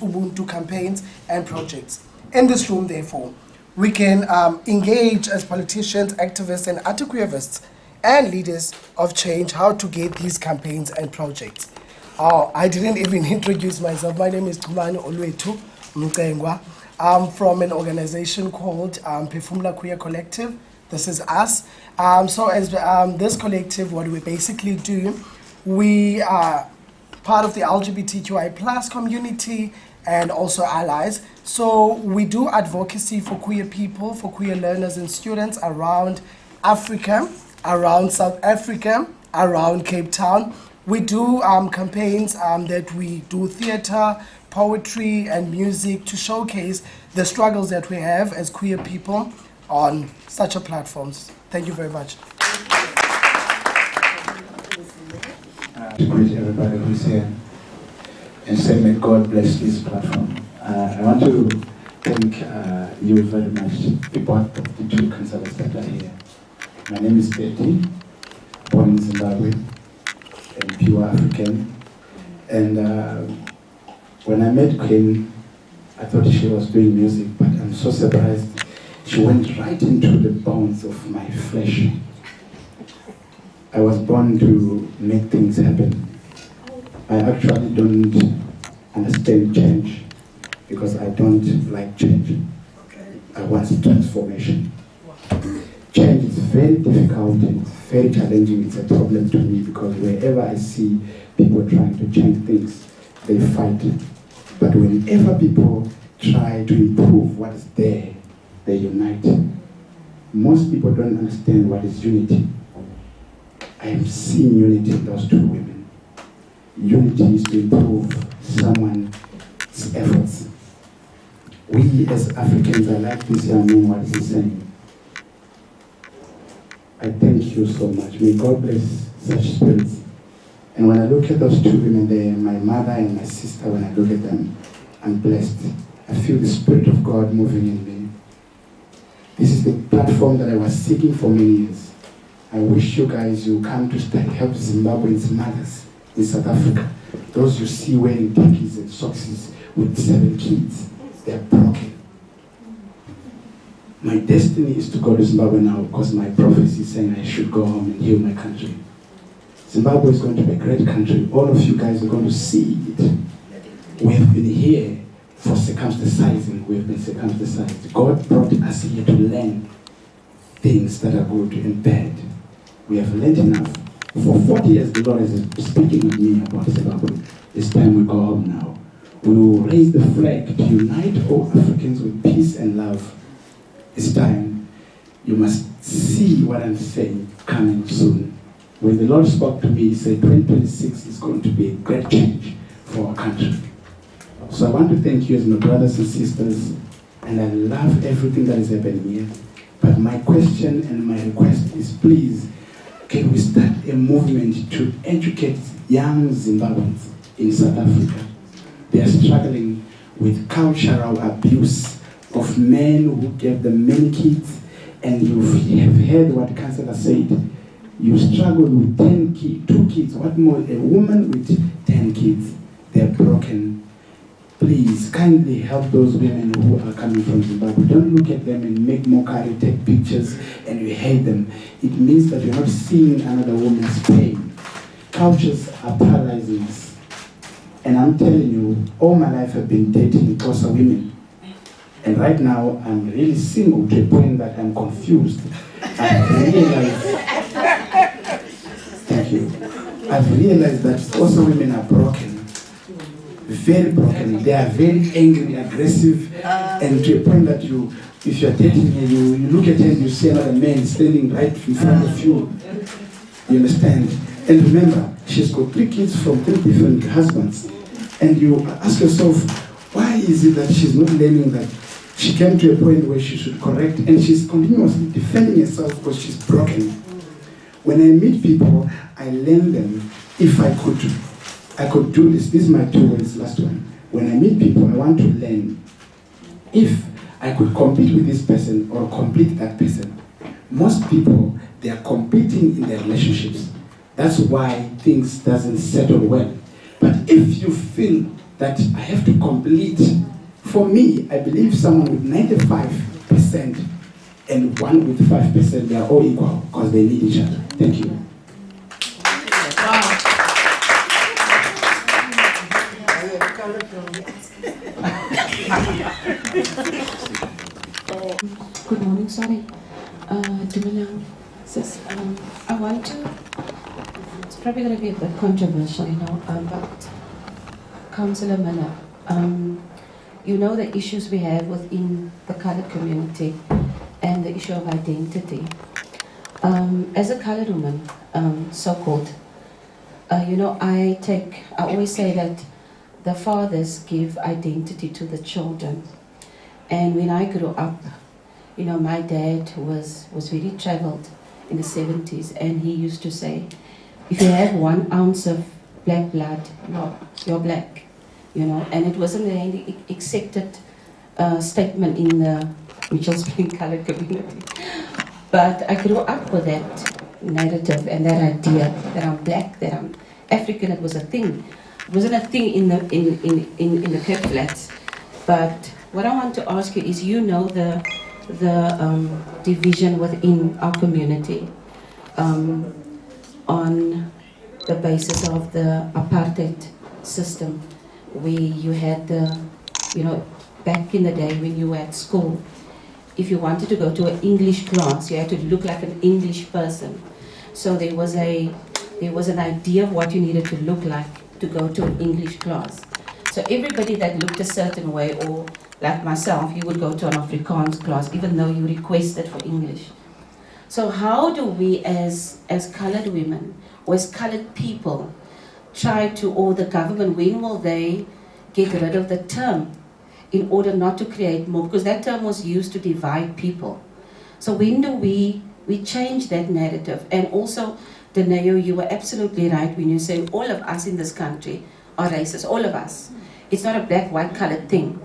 Ubuntu campaigns and projects? In this room, therefore, we can engage as politicians, activists, and activists and leaders of change how to get these campaigns and projects. Oh, I didn't even introduce myself. My name is Tumani Olwetu Mkengwa. I'm from an organization called Phefumula Queer Collective. This is us. So as this collective, what we basically do, we are part of the LGBTQI plus community and also allies. So we do advocacy for queer people, for queer learners and students around Africa, around South Africa, around Cape Town. We do campaigns that we do theater, poetry and music to showcase the struggles that we have as queer people on such a platforms. Thank you very much. To greet everybody who's here and say may God bless this platform. I want to thank you very much, the both of the two councillors that are here. My name is Betty, born in Zimbabwe, and pure African. And when I met Queen, I thought she was doing music, but I'm so surprised. She went right into the bones of my flesh. I was born to make things happen. I actually don't understand change because I don't like change. I want transformation. Change is very difficult and very challenging. It's a problem to me because wherever I see people trying to change things, they fight. But whenever people try to improve what is there, they unite. Most people don't understand what is unity. I am seeing unity in those two women. Unity is to improve someone's efforts. We as Africans, I like this young man, what he's saying. I thank you so much. May God bless such spirits. And when I look at those two women there, my mother and my sister, when I look at them, I'm blessed. I feel the Spirit of God moving in me. This is the platform that I was seeking for many years. I wish you guys will come to start help Zimbabweans mothers in South Africa. Those you see wearing tankies and socks with 7 kids, they're broken. My destiny is to go to Zimbabwe now because my prophecy is saying I should go home and heal my country. Zimbabwe is going to be a great country. All of you guys are going to see it. We have been here for circumcising. We have been circumcised. God brought us here to learn things that are good and bad. We have learned enough. For 40 years, the Lord is speaking with me about Zimbabwe. It's time we go home now. We will raise the flag to unite all Africans with peace and love. It's time. You must see what I'm saying coming soon. When the Lord spoke to me, he said 2026 is going to be a great change for our country. So I want to thank you as my brothers and sisters, and I love everything that is happening here. But my question and my request is, please, can we start a movement to educate young Zimbabweans in South Africa. They are struggling with cultural abuse of men who gave them many kids, and you have heard what Councillor said. You struggle with 10 kids, 2 kids, what more? A woman with 10 kids, they're broken. Please, kindly help those women who are coming from Zimbabwe. Don't look at them and make mockery, take pictures, and you hate them. It means that you're not seeing another woman's pain. Cultures are paralyzing us. And I'm telling you, all my life I've been dating Xhosa women. And right now, I'm really single to a point that I'm confused. I've realized, thank you. I've realized that Xhosa women are broken. Very broken. They are very angry, aggressive, and to a point that if you're dating her, you look at her and you see another man standing right in front of you. You understand? And remember, she's got 3 kids from 3 different husbands. And you ask yourself, why is it that she's not learning that she came to a point where she should correct, and she's continuously defending herself because she's broken. When I meet people, I learn them. If I could do this. This is my 2 words, last one. When I meet people, I want to learn. If I could compete with this person or complete that person, most people, they are competing in their relationships. That's why things doesn't settle well. But if you feel that I have to complete, for me, I believe someone with 95% and one with 5%, they are all equal because they need each other. Thank you. Good morning, sorry. Dumela, sis, I want to, it's probably going to be a bit controversial, but Councillor Miller, you know the issues we have within the coloured community and the issue of identity. As a coloured woman, so-called, I always say that the fathers give identity to the children. And when I grew up, my dad was very travelled in the 70s, and he used to say, if you have 1 ounce of black blood, you're black, and it wasn't an accepted statement in the Mitchell's Plain coloured community. But I grew up with that narrative and that idea that I'm black, that I'm African. It was a thing. It wasn't a thing in the Cape Flats. But what I want to ask you is, the division within our community on the basis of the apartheid system, where you had back in the day when you were at school, if you wanted to go to an English class, you had to look like an English person. So there was an idea of what you needed to look like to go to an English class. So everybody that looked a certain way, or like myself, you would go to an Afrikaans class, even though you requested for English. So how do we as coloured women, or as coloured people, try to, or the government, when will they get rid of the term in order not to create more? Because that term was used to divide people. So when do we change that narrative? And also, Daneo, you were absolutely right when you say all of us in this country are racist, all of us. It's not a black-white coloured thing.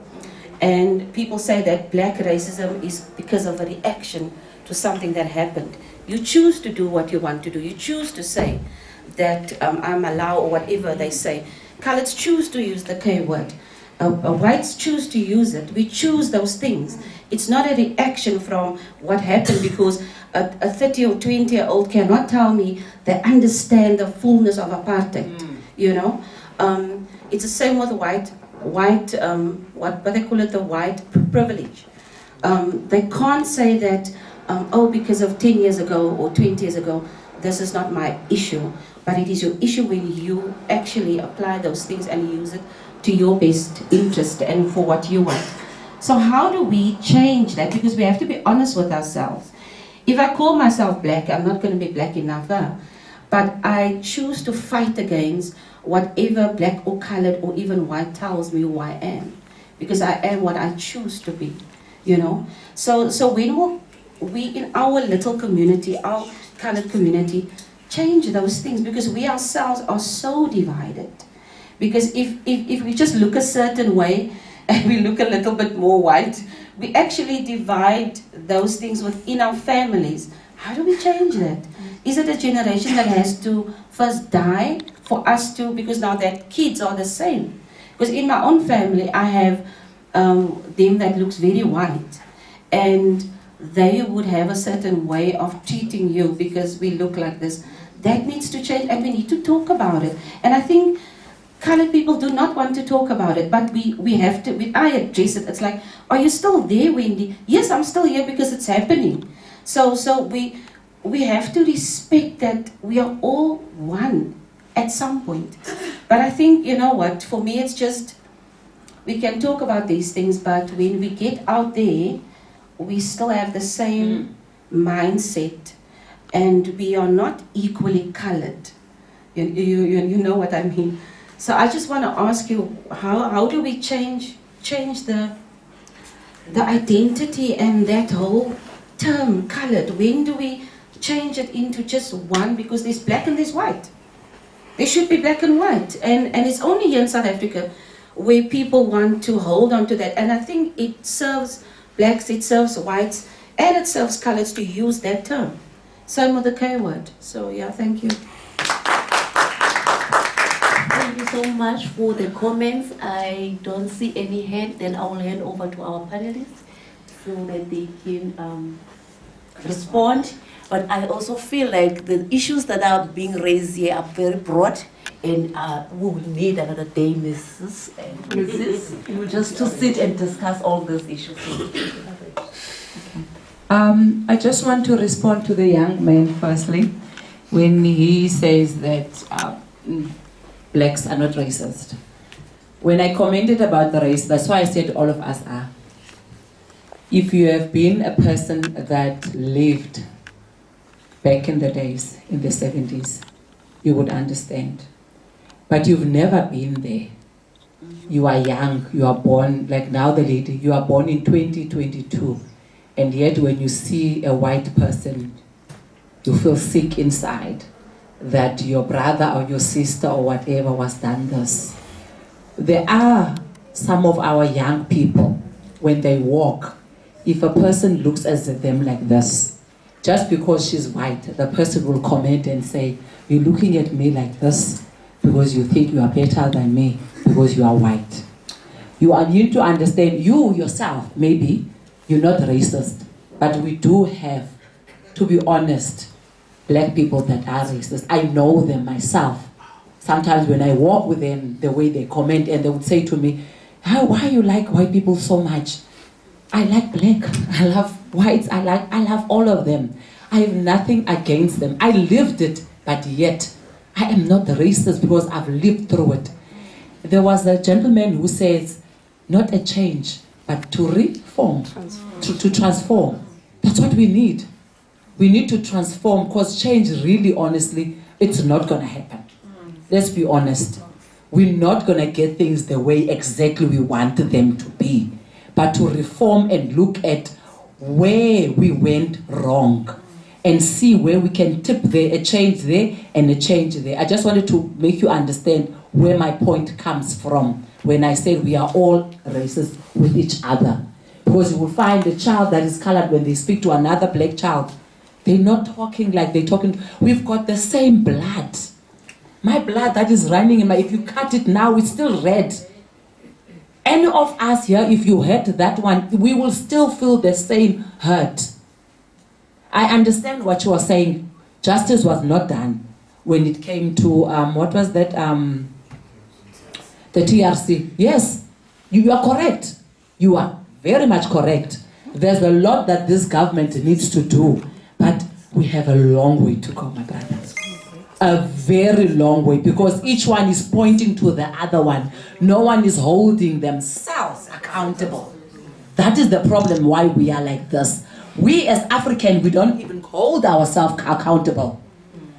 And people say that black racism is because of a reaction to something that happened. You choose to do what you want to do. You choose to say that I'm allowed, or whatever they say. Coloureds choose to use the K word. Whites choose to use it. We choose those things. It's not a reaction from what happened, because a 30 or 20-year-old cannot tell me they understand the fullness of apartheid. It's the same with white, what they call it, the white privilege. They can't say that, because of 10 years ago or 20 years ago, this is not my issue. But it is your issue when you actually apply those things and use it to your best interest and for what you want. So how do we change that? Because we have to be honest with ourselves. If I call myself black, I'm not going to be black enough, but I choose to fight against whatever black or colored or even white tells me who I am, because I am what I choose to be, So when will we in our little community, our colored community, change those things? Because we ourselves are so divided. Because if we just look a certain way and we look a little bit more white, we actually divide those things within our families. How do we change that? Is it a generation that has to first die for us to, because now that kids are the same? Because in my own family, I have them that looks very white, and they would have a certain way of treating you because we look like this. That needs to change, and we need to talk about it. And I think colored people do not want to talk about it, but we have to. I address it. It's like, are you still there, Wendy? Yes, I'm still here because it's happening. So we have to respect that we are all one at some point. But I think, you know what, for me it's just, we can talk about these things, but when we get out there, we still have the same mindset, and we are not equally colored. You know what I mean? So I just want to ask you, how do we change the identity and that whole term colored? When do we change it into just one? Because there's black and there's white. There should be black and white, and it's only here in South Africa where people want to hold on to that. And I think it serves blacks, it serves whites, and it serves coloreds to use that term. Same with the K word. So yeah, thank you. Thank you so much for the comments. I don't see any hand, then I'll hand over to our panelists so that they can respond. But I also feel like the issues that are being raised here are very broad, and we will need another day, Mrs. and Mrs. just to sit and discuss all those issues. I just want to respond to the young man firstly, when he says that blacks are not racist. When I commented about the race, that's why I said all of us are. If you have been a person that lived back in the days, in the 70s, you would understand. But you've never been there. You are young, you are born, like now the lady, you are born in 2022. And yet when you see a white person, you feel sick inside that your brother or your sister or whatever was done this. There are some of our young people, when they walk, if a person looks at them like this, just because she's white, the person will comment and say, you're looking at me like this because you think you are better than me because you are white. You need to understand, you yourself, maybe, you're not racist, but we do have, to be honest, black people that are racist. I know them myself. Sometimes when I walk with them, the way they comment, and they would say to me, why you like white people so much? I like black, I love whites, I love all of them. I have nothing against them. I lived it, but yet I am not racist because I've lived through it. There was a gentleman who says, not a change, but to reform, to transform. That's what we need. We need to transform, because change, really, honestly, it's not going to happen. Let's be honest. We're not going to get things the way exactly we want them to be. But to reform and look at where we went wrong and see where we can tip there, a change there and a change there. I just wanted to make you understand where my point comes from when I say we are all racist with each other. Because you will find a child that is colored, when they speak to another black child, they're not talking like they're talking. We've got the same blood. My blood that is running in my, if you cut it now, it's still red. Any of us here, if you hurt that one, we will still feel the same hurt. I understand what you are saying. Justice was not done when it came to, what was that, the TRC. Yes, you are correct. You are very much correct. There's a lot that this government needs to do, but we have a long way to go, my brothers. A very long way, because each one is pointing to the other one. No one is holding themselves accountable. That is the problem why we are like this. We as Africans, we don't even hold ourselves accountable.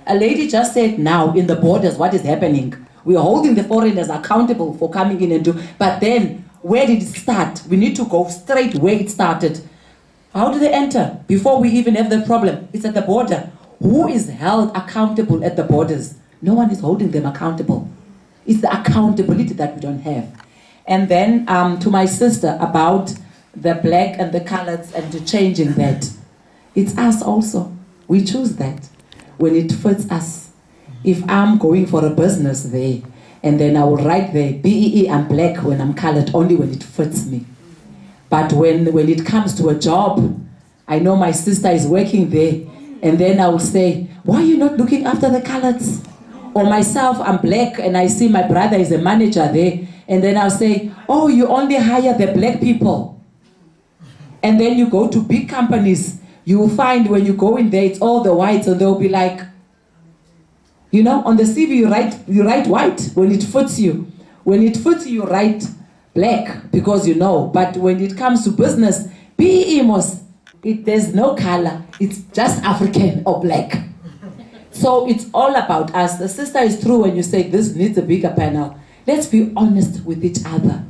A lady just said now in the borders, what is happening? We are holding the foreigners accountable for coming in and do, but then where did it start? We need to go straight where it started. How do they enter? Before we even have the problem, it's at the border. Who is held accountable at the borders? No one is holding them accountable. It's the accountability that we don't have. And then to my sister about the black and the colors and to changing that. It's us also. We choose that when it fits us. If I'm going for a business there, and then I will write there, BEE, I'm black when I'm colored, only when it fits me. But when it comes to a job, I know my sister is working there, and then I will say, why are you not looking after the coloreds? Or myself, I'm black, and I see my brother is a manager there, and then I'll say, oh, you only hire the black people. And then you go to big companies, you will find when you go in there, it's all the whites, and they'll be like, you know, on the CV you write white when it fits you. When it fits you, write black because you know. But when it comes to business, there's no color. It's just African or black. So it's all about us. The sister is true when you say this needs a bigger panel. Let's be honest with each other.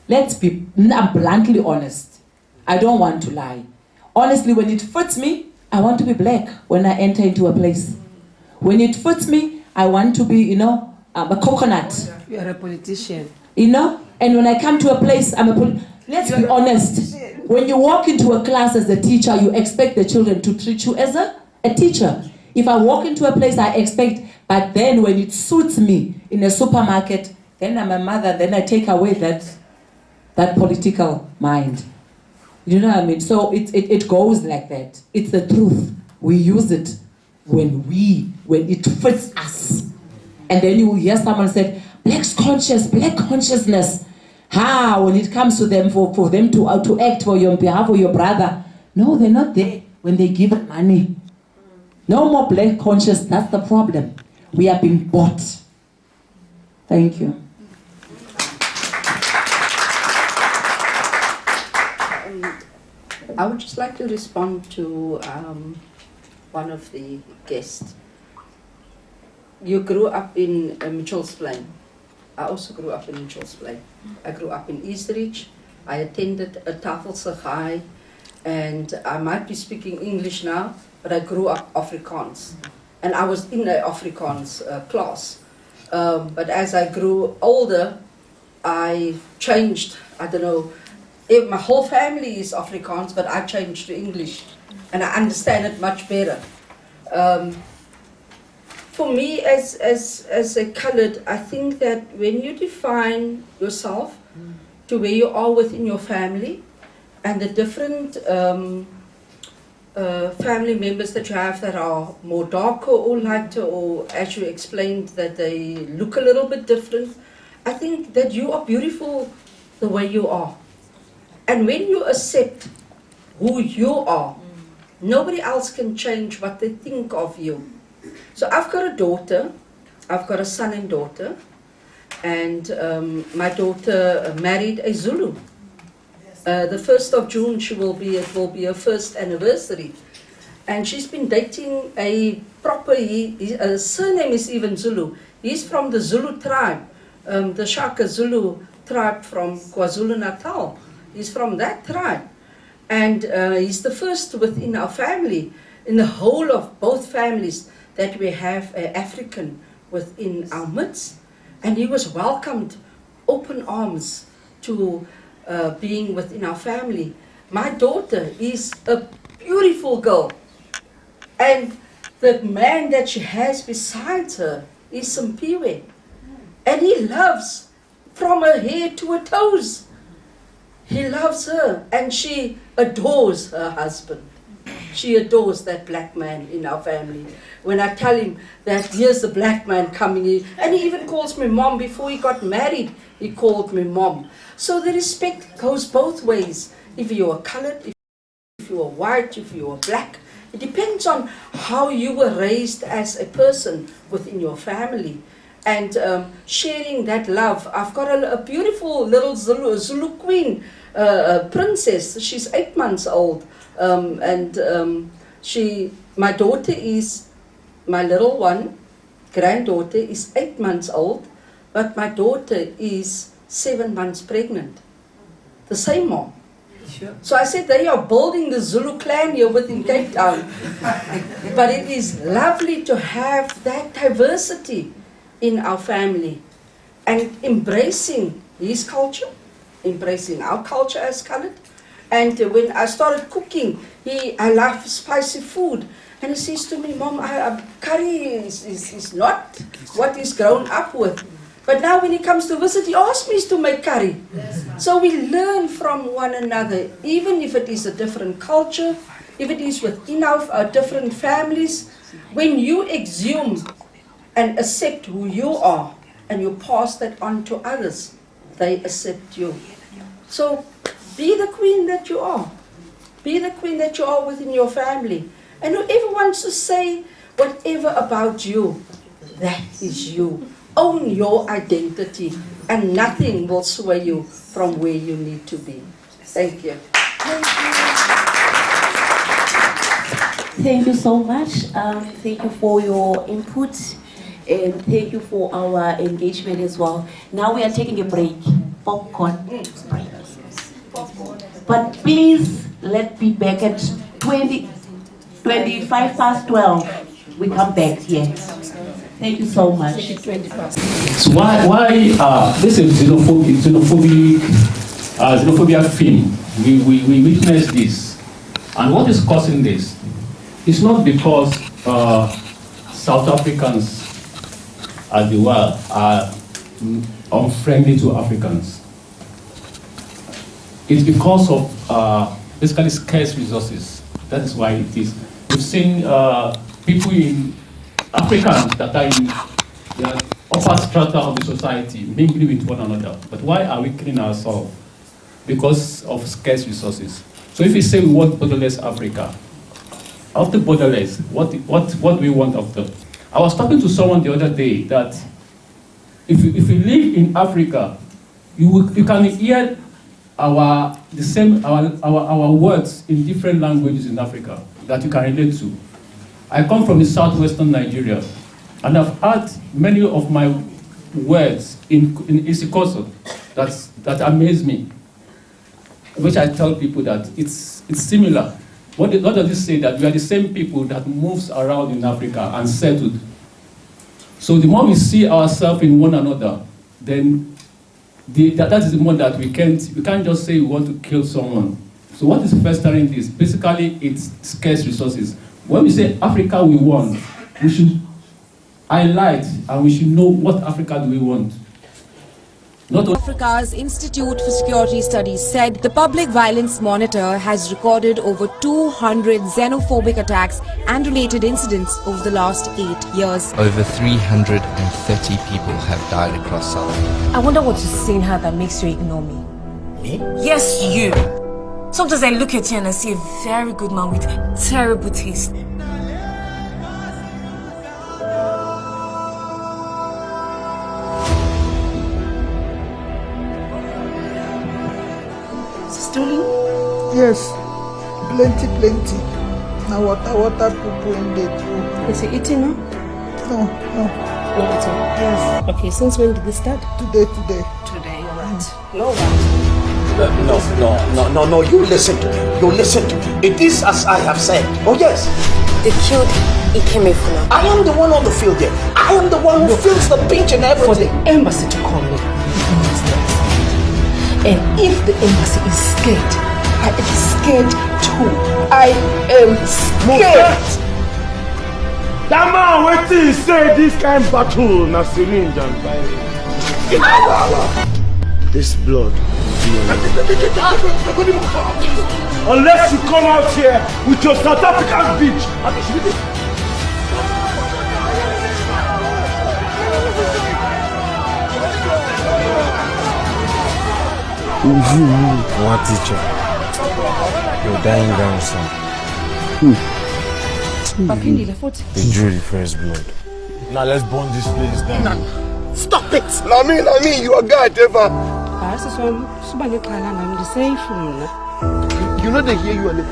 I'm bluntly honest. I don't want to lie. Honestly, when it fits me, I want to be black when I enter into a place. When it fits me, I want to be, a coconut. You are a politician. And when I come to a place, let's be honest. When you walk into a class as a teacher, you expect the children to treat you as a teacher. If I walk into a place, I expect, but then when it suits me in a supermarket, then I'm a mother, then I take away that political mind. You know what I mean? So it goes like that. It's the truth. We use it when it fits us. And then you will hear someone say, black consciousness. When it comes to them, for them to act for you on behalf of your brother. No, they're not there when they give money. No more black conscious, that's the problem. We are being bought. Thank you. I would just like to respond to one of the guests. You grew up in Mitchell's Plain. I also grew up in Mitchell's Plain. I grew up in Eastridge. I attended a Tafelse High, and I might be speaking English now, but I grew up Afrikaans. And I was in an Afrikaans class. But as I grew older, I changed, I don't know, my whole family is Afrikaans, but I changed to English, and I understand it much better. For me, as a colored, I think that when you define yourself to where you are within your family, and the different family members that you have that are more darker or lighter, or as you explained, that they look a little bit different, I think that you are beautiful the way you are. And when you accept who you are, nobody else can change what they think of you. So I've got a daughter, I've got a son and daughter, and my daughter married a Zulu. The 1st of June it will be her first anniversary. And she's been dating a proper, his surname is even Zulu. He's from the Zulu tribe, the Shaka Zulu tribe from KwaZulu-Natal. He's from that tribe. And he's the first within our family, in the whole of both families, that we have an African within our midst. And he was welcomed open arms to being within our family. My daughter is a beautiful girl. And the man that she has beside her is Simpiwe. And he loves from her hair to her toes. He loves her, and she adores her husband. She adores that black man in our family. When I tell him that here's the black man coming in, and he even calls me mom. Before he got married, he called me mom. So the respect goes both ways. If you are colored, if you are white, if you are black, it depends on how you were raised as a person within your family. And sharing that love. I've got a beautiful little Zulu queen, princess. She's 8 months old. My daughter is, my little one, granddaughter is 8 months old, but my daughter is 7 months pregnant. The same mom. Sure. So I said they are building the Zulu clan here within Cape Town. But it is lovely to have that diversity in our family and embracing his culture, embracing our culture as colored. And when I started cooking, I love spicy food. And he says to me, Mom, curry is not what he's grown up with. But now when he comes to visit, he asks me to make curry. So we learn from one another, even if it is a different culture, if it is within our different families. When you exhume and accept who you are, and you pass that on to others, they accept you. So be the queen that you are. Be the queen that you are within your family. And whoever wants to say whatever about you, that is you. Own your identity, and nothing will sway you from where you need to be. Thank you. Thank you so much. Thank you for your input, and thank you for our engagement as well. Now we are taking a break. Popcorn break. But please, let's be back at 25 past 12. We come back here. Thank you so much. So why this is xenophobia film? We witness this, and what is causing this? It's not because South Africans, as they were, are unfriendly to Africans. It's because of basically scarce resources. That is why it is. We've seen people in Africans that are in the upper strata of the society mingling with one another. But why are we killing ourselves? Because of scarce resources. So if we say we want borderless Africa, after borderless, what do we want after? I was talking to someone the other day that if you live in Africa, you can hear our words in different languages in Africa that you can relate to. I come from the southwestern Nigeria, and I've heard many of my words in Isikoso that amaze me, which I tell people that it's similar. What does this say? That we are the same people that moves around in Africa and settled. So the more we see ourselves in one another, then that is the more that we can't just say we want to kill someone. So what is festering this? Basically, it's scarce resources. When we say Africa we want, we should highlight and we should know what Africa do we want. Africa's Institute for Security Studies said the Public Violence Monitor has recorded over 200 xenophobic attacks and related incidents over the last 8 years. Over 330 people have died across South Africa. I wonder what you see in her that makes you ignore me. Me? Yes, you. Sometimes I look at you and I see a very good man with terrible taste. Yes, plenty. Now water people in the too. Is he eating now? No. Not at all? Yes. Okay, since when did this start? Today. Today, you're right. No, you listen to me. It is as I have said. Oh yes. They killed Ikemefuna. I am the one on the field there. I am the one who feels the pinch and everything. For the embassy to call me, and if the embassy is scared, I am scared too. I am scared. That man waiting say this kind of battle na syringe and this blood. Unless you come out here with your South African bitch. One teacher, you're dying down, son. They drew the first blood. Now let's burn this place down. Stop it! Nami, you are God ever. You know they hear you and they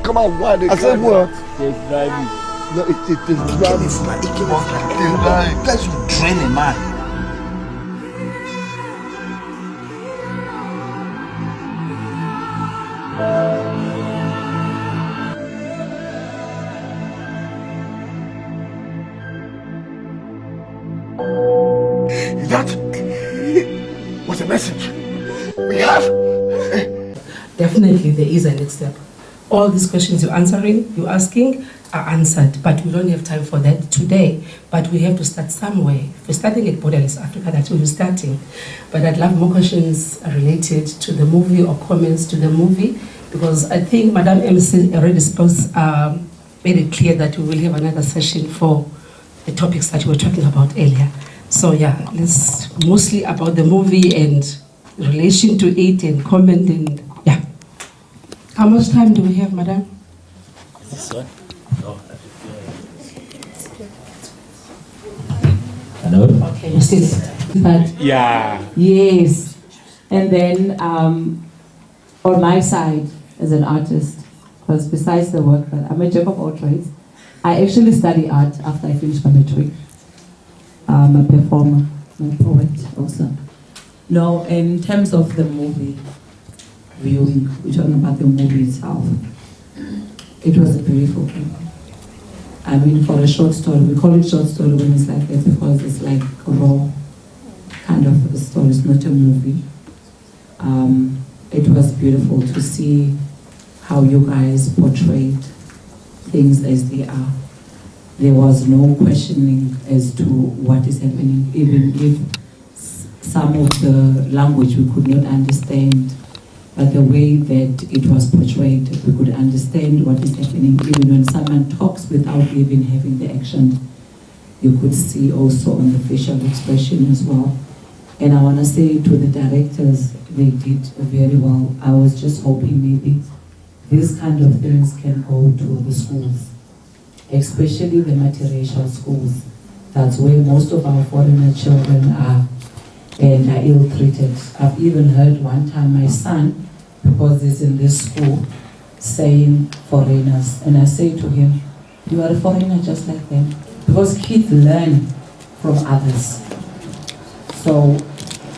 come out while they said what? They drive you. No, it is driving. Plus you train a man. with a message. We have. Definitely, there is a next step. All these questions you're asking are answered, but we don't have time for that today. But we have to start somewhere. If we're starting at Borderless Africa, that's where we're starting. But I'd love more questions related to the movie or comments to the movie, because I think Madam MC already made it clear that we will have another session for the topics that we were talking about earlier. So yeah, let's mostly about the movie and relation to it and comment and yeah. How much time do we have, Madam? This one? No. Hello? Okay, but yeah. Yes. And then on my side as an artist, because besides the work that I'm a jack of all trades, I actually study art after I finished my matric. I'm a performer, I'm a poet also. No, in terms of the movie viewing, we're talking about the movie itself. It was a beautiful thing. I mean, for a short story, we call it short story when it's like that because it's like raw kind of a story, it's not a movie. It was beautiful to see how you guys portrayed things as they are. There was no questioning as to what is happening, even if some of the language we could not understand, but the way that it was portrayed, we could understand what is happening. Even when someone talks without even having the action, you could see also on the facial expression as well. And I want to say to the directors, they did very well. I was just hoping maybe these kind of things can go to the schools, especially the multiracial schools. That's where most of our foreigner children are and are ill-treated. I've even heard one time my son, because he's in this school, saying foreigners. And I say to him, you are a foreigner just like them. Because kids learn from others. So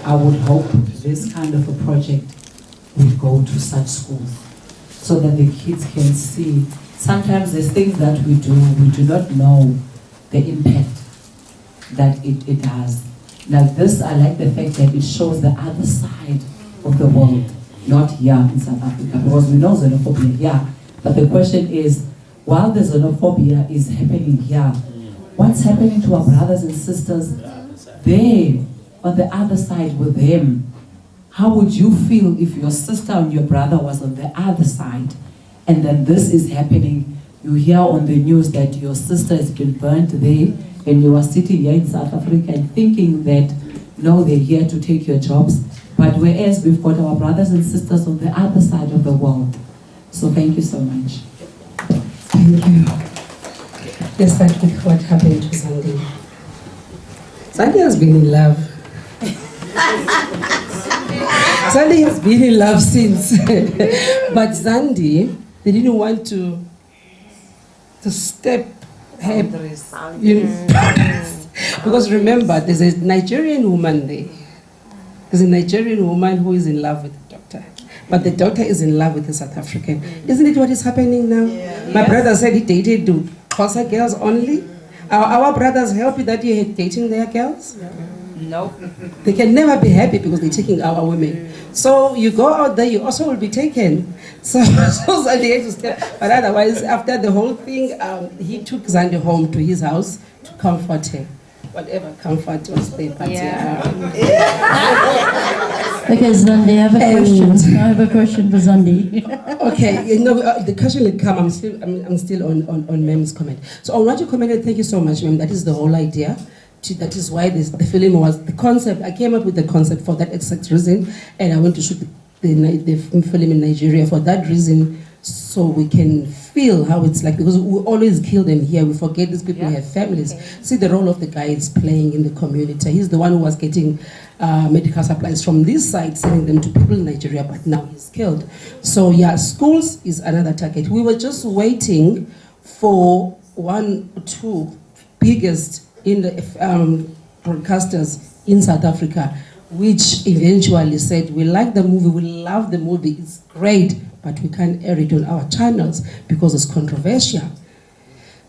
I would hope this kind of a project would go to such schools so that the kids can see. Sometimes there's things that we do not know the impact that it has. Like this, I like the fact that it shows the other side of the world, not here in South Africa, because we know xenophobia here. But the question is, while the xenophobia is happening here, what's happening to our brothers and sisters there, on the other side with them? How would you feel if your sister and your brother was on the other side, and then this is happening? You hear on the news that your sister has been burnt there, and you are sitting here in South Africa and thinking that, no, they're here to take your jobs. But whereas we've got our brothers and sisters on the other side of the world. So thank you so much. Thank you. Let's start with what happened to Zandi. Zandi has been in love. Zandi has been in love since. But Zandi, they didn't want to step her, because remember, there's a Nigerian woman there. There's a Nigerian woman who is in love with the doctor. But the doctor is in love with the South African. Isn't it what is happening now? Yeah. My brother said he dated Xhosa girls only. Our brothers happy that you're dating their girls? No. They can never be happy because they're taking our women. So you go out there, you also will be taken. So Zandi had to step. But otherwise, after the whole thing, he took Zandi home to his house to comfort her. Whatever comfort was there, but Okay, Zandi, I have a question. I have a question for Zandi. Okay, the question will come. I'm still on Mem's comment. So on what you commented, thank you so much, Mem. That is the whole idea. That is why the film was the concept. I came up with the concept for that exact reason, and I went to shoot the film in Nigeria for that reason, so we can feel how it's like, because we always kill them here. We forget these people have families. See the role of the guy is playing in the community. He's the one who was getting medical supplies from this side, sending them to people in Nigeria, but now he's killed. So yeah, schools is another target. We were just waiting for one or two biggest in the broadcasters in South Africa, which eventually said, we like the movie, we love the movie, it's great, but we can't air it on our channels because it's controversial.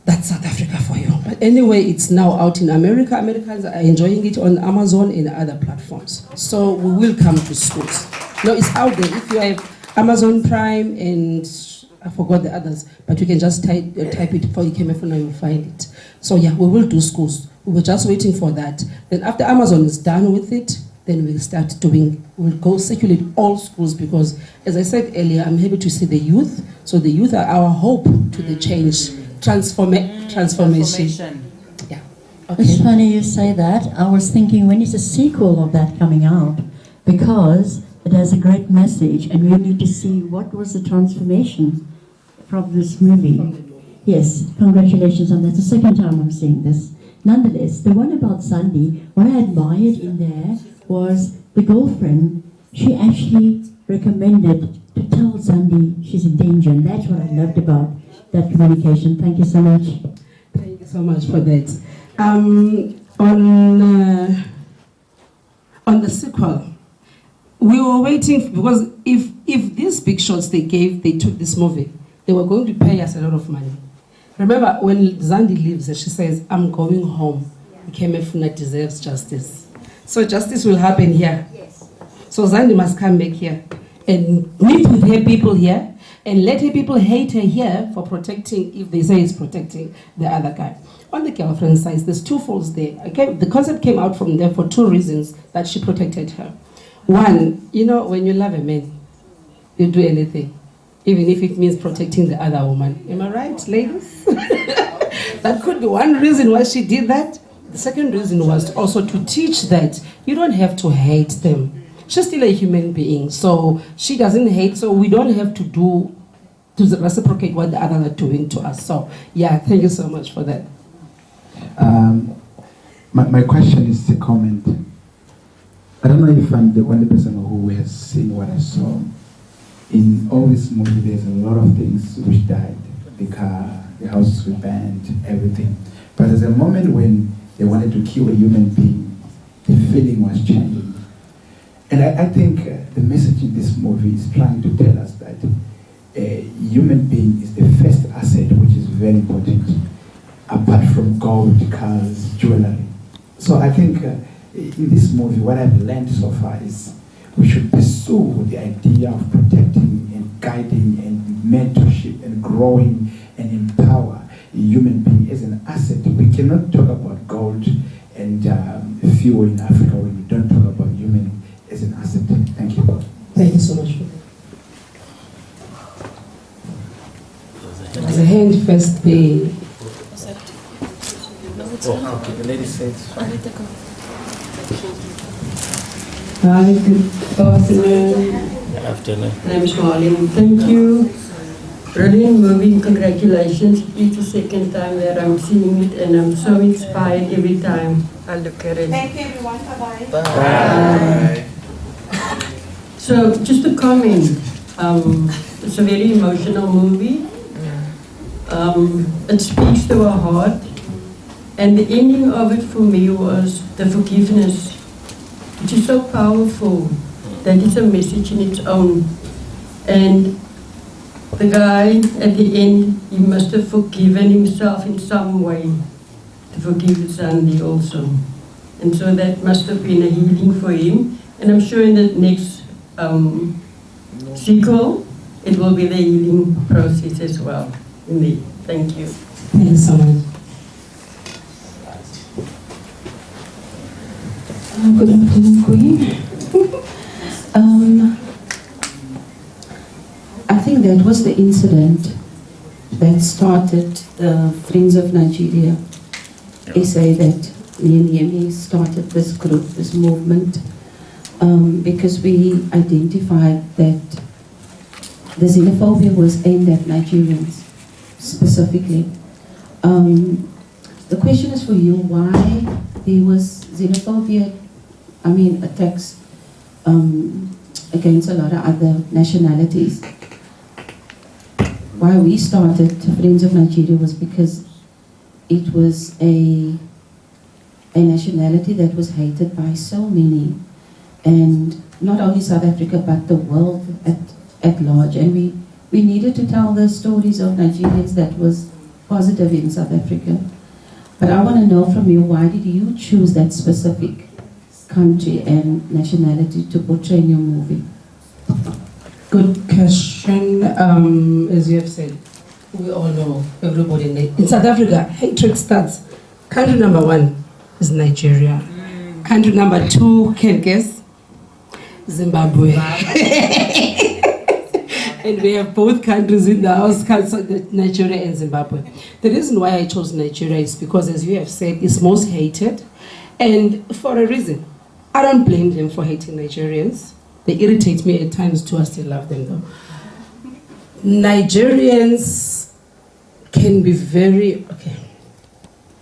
That's South Africa for you. But anyway, it's now out in America. Americans are enjoying it on Amazon and other platforms. So we will come to schools. No, it's out there. If you have Amazon Prime and I forgot the others, but you can just type it for Ikemefuna, you'll find it. So yeah, we will do schools. We were just waiting for that. Then after Amazon is done with it, then we'll start doing, we'll go circulate all schools because, as I said earlier, I'm happy to see the youth. So the youth are our hope to the change, transformation. Yeah. Okay. It's funny you say that. I was thinking, when is the sequel of that coming out? Because it has a great message and we need to see what was the transformation from this movie. Yes, congratulations on that. It's the second time I'm seeing this. Nonetheless, the one about Sandy, what I admired in there was the girlfriend. She actually recommended to tell Sandy she's in danger, and that's what I loved about that communication. Thank you so much. Thank you so much for that. On the sequel, we were waiting because if these big shots they took this movie, they were going to pay us a lot of money. Remember when Zandi leaves and she says, "I'm going home. Ikemefuna deserves justice." So justice will happen here. Yes. So Zandi must come back here and meet with her people here and let her people hate her here for protecting, if they say it's protecting the other guy. On the girlfriend side, there's two folds there. Okay, the concept came out from there for two reasons that she protected her. One, you know, when you love a man, you do anything, even if it means protecting the other woman. Am I right, ladies? That could be one reason why she did that. The second reason was also to teach that you don't have to hate them. She's still a human being, so she doesn't hate, so we don't have to reciprocate what the others are doing to us. So, yeah, thank you so much for that. My question is a comment. I don't know if I'm the only person who has seen what I saw. In all this movie, there's a lot of things which died. The car, the houses were burned, everything. But there's a moment when they wanted to kill a human being, the feeling was changing. And I think the message in this movie is trying to tell us that a human being is the first asset, which is very important, apart from gold, cars, jewelry. So I think in this movie, what I've learned so far is we should pursue the idea of protecting and guiding and mentorship and growing and empower a human being as an asset. We cannot talk about gold and fuel in Africa when we don't talk about human as an asset. Thank you. Thank you so much for that. There's a hand first pay. Oh, okay, the lady says. Hi, good afternoon. Good afternoon. My name is Marlene. Thank you. Brilliant movie, congratulations. It's the second time that I'm seeing it and I'm so inspired every time I look at it. Thank you everyone. Bye-bye. Bye. So, just a comment. It's a very emotional movie. It speaks to our heart. And the ending of it for me was the forgiveness, which is so powerful that it's a message in its own. And the guy at the end, he must have forgiven himself in some way to forgive Sandy also. And so that must have been a healing for him. And I'm sure in the next sequel, it will be the healing process as well. Indeed. Thank you. Thank you so much. Good afternoon, Queen. I think that was the incident that started the Friends of Nigeria SA, that Niemi started this group, this movement, because we identified that the xenophobia was aimed at Nigerians specifically. The question is for you, why there was xenophobia, attacks against a lot of other nationalities. Why we started Friends of Nigeria was because it was a nationality that was hated by so many, and not only South Africa but the world at large. And we needed to tell the stories of Nigerians that was positive in South Africa. But I want to know from you, why did you choose that specific country and nationality to portray in your movie? Good question. As you have said, we all know, everybody in South Africa, hatred starts. Country number 1 is Nigeria. Country number 2, can guess? Zimbabwe. And we have both countries in the house, Nigeria and Zimbabwe. The reason why I chose Nigeria is because, as you have said, it's most hated. And for a reason. I don't blame them for hating Nigerians. They irritate me at times too. I still love them though. Nigerians can be very,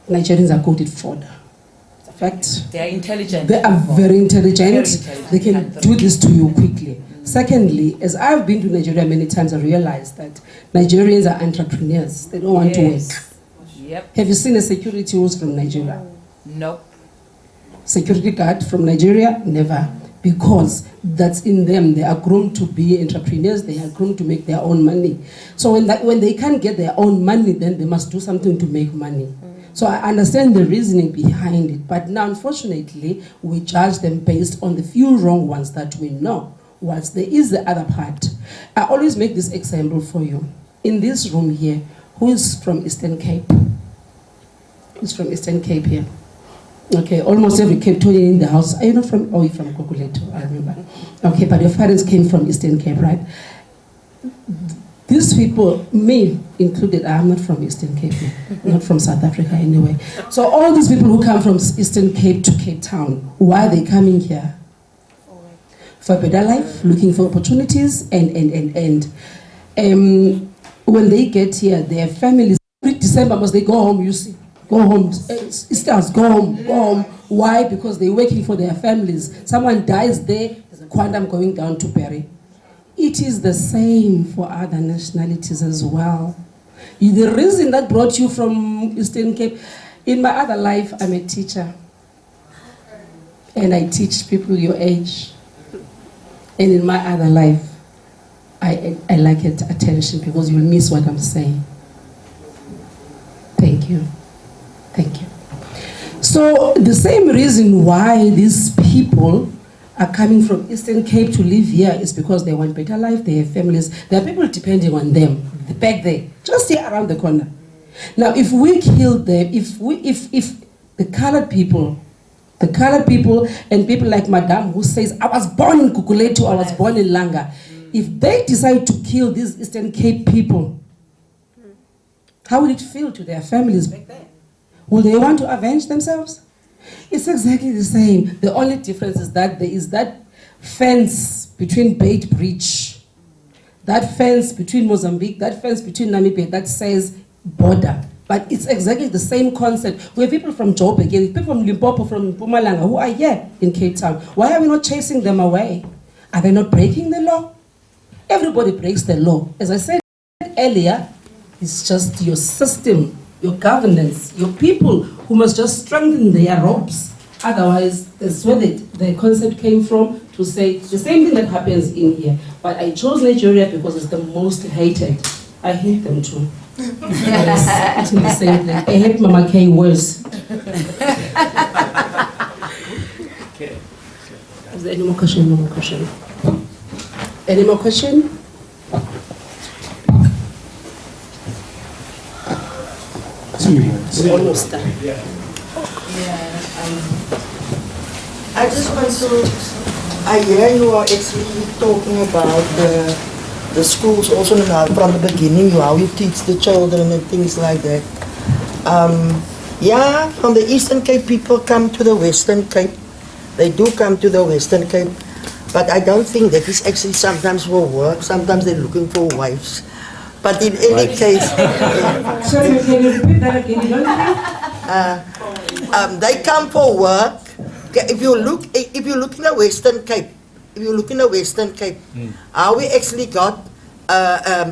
Nigerians are coded fodder. It's a fact. They are intelligent. They are very intelligent. They can do this to you quickly. Secondly, as I've been to Nigeria many times, I realized that Nigerians are entrepreneurs. They don't want to work. Yep. Have you seen a security who's from Nigeria? Nope. Security guard from Nigeria? Never. Because that's in them. They are grown to be entrepreneurs. They are grown to make their own money. So when they can't get their own money, then they must do something to make money. So I understand the reasoning behind it. But now, unfortunately, we judge them based on the few wrong ones that we know. Whilst there is the other part. I always make this example for you. In this room here, who is from Eastern Cape? Who's from Eastern Cape here? Okay, almost every Cape Town in the house. Are you not from, you're from Kokuleto, I remember. Okay, but your parents came from Eastern Cape, right? These people, me included, I'm not from Eastern Cape, not from South Africa anyway. So all these people who come from Eastern Cape to Cape Town, why are they coming here? For a better life, looking for opportunities, and when they get here, their families, every December must they go home, you see. Go home, Easter's go home, go home. Why? Because they're working for their families. Someone dies there, there's a quantum going down to bury. It is the same for other nationalities as well. The reason that brought you from Eastern Cape, in my other life, I'm a teacher. And I teach people your age. And in my other life, I like it attention because you'll miss what I'm saying. Thank you. Thank you. So the same reason why these people are coming from Eastern Cape to live here is because they want better life, they have families, there are people depending on them, back there, just here around the corner. Now if we kill them, if the colored people and people like Madame who says, I was born in Kukuletu, I was born in Langa, if they decide to kill these Eastern Cape people, how will it feel to their families back there? Will they want to avenge themselves? It's exactly the same. The only difference is that there is that fence between Bait Bridge, that fence between Mozambique, that fence between Namibia that says border. But it's exactly the same concept. We have people from Joburg, people from Limpopo, from Mpumalanga, who are here in Cape Town. Why are we not chasing them away? Are they not breaking the law? Everybody breaks the law. As I said earlier, it's just your system, your governance, your people who must just strengthen their ropes. Otherwise, that's where the concept came from, to say the same thing that happens in here. But I chose Nigeria because it's the most hated. I hate them too. Yes, it's the same thing. I hate Mama K worse. Okay. Is there any more question? No more question. Any more question? We're almost done. I just want to, I hear you are actually talking about the schools also now from the beginning, how you teach the children and things like that. Yeah, from the Eastern Cape people come to the Western Cape. They do come to the Western Cape, but I don't think that is actually sometimes for work, sometimes they're looking for wives. But in any case, sorry, can you repeat that again? they come for work. If you look in the Western Cape, how we actually got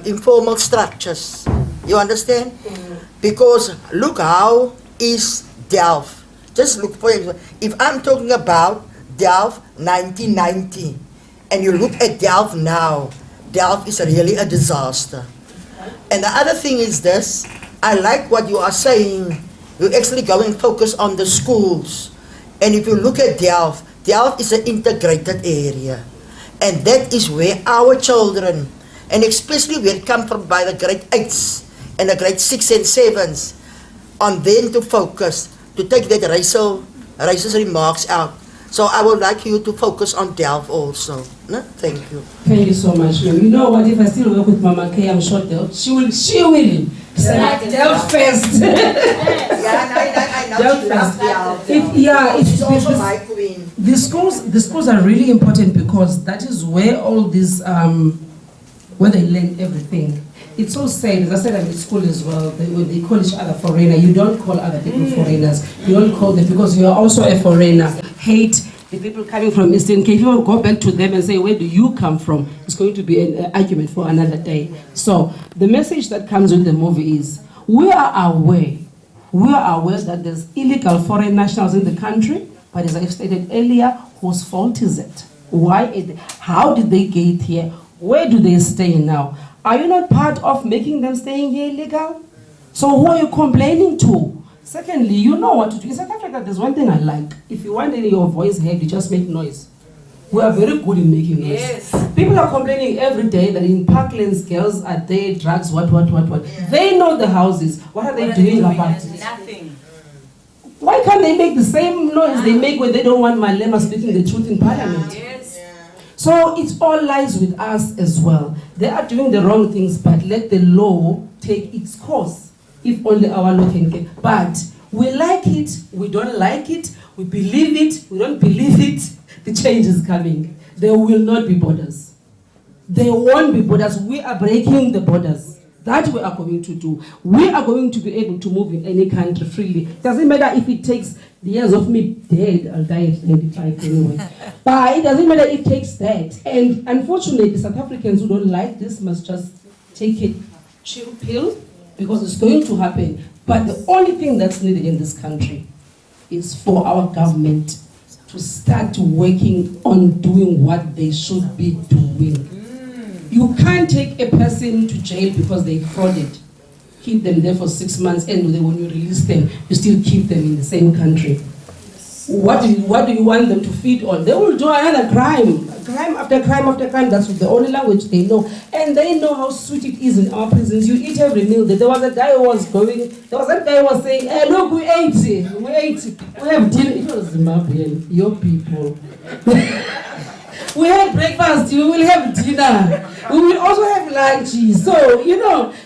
informal structures. You understand? Because look how is Delft. Just look for example. If I'm talking about Delft 1990, and you look at Delft now, Delft is really a disaster. And the other thing is this, I like what you are saying. You actually go and focus on the schools. And if you look at Delft, Delft is an integrated area. And that is where our children, and especially where it come from by the grade 8s and the grade 6 and 7s, on them to focus, to take that racist remarks out. So I would like you to focus on Delft also. No? Thank you. Thank you so much, ma'am. You know what? If I still work with Mama K, I'm sure she will select Delft first. I know she loves Delft. She's also my queen. The schools are really important because that is where all this where they learn everything. It's so sad, as I said, I'm in school as well, when they call each other foreigner, you don't call other people foreigners. You don't call them because you are also a foreigner. Hate the people coming from Eastern Cape. If you go back to them and say, where do you come from? It's going to be an argument for another day. So the message that comes with the movie is, we are aware that there's illegal foreign nationals in the country, but as I stated earlier, whose fault is it? How did they get here? Where do they stay now? Are you not part of making them staying here illegal? So who are you complaining to? Secondly, you know what to do. In South Africa, there's one thing I like. If you want your voice heard, you just make noise. We are very good in making noise. Yes. People are complaining every day that in Parklands, girls are there, drugs, what. Yeah. They know the houses. What are they doing about it? Nothing. Why can't they make the same noise they make when they don't want Malema speaking the truth in Parliament? Yes. So it all lies with us as well. They are doing the wrong things, but let the law take its course. If only our law can get. But we like it, we don't like it, we believe it, we don't believe it. The change is coming. There will not be borders. There won't be borders. We are breaking the borders. That we are going to do. We are going to be able to move in any country freely. Doesn't matter if it takes the years of me dead, I'll die at 95 anyway. But it doesn't matter if it takes that. And unfortunately, South Africans who don't like this must just take a chill pill because it's going to happen. But the only thing that's needed in this country is for our government to start working on doing what they should be doing. You can't take a person to jail because they frauded. Keep them there for 6 months, and then when you release them, you still keep them in the same country. What do you want them to feed on? They will do another crime after crime after crime. That's the only language they know, and they know how sweet it is in our prisons. You eat every meal. There was a guy who was saying, "Hey, look, we ate, we have dinner." It was Zimbabwean, your people. We had breakfast, we will have dinner. We will also have lunch. So,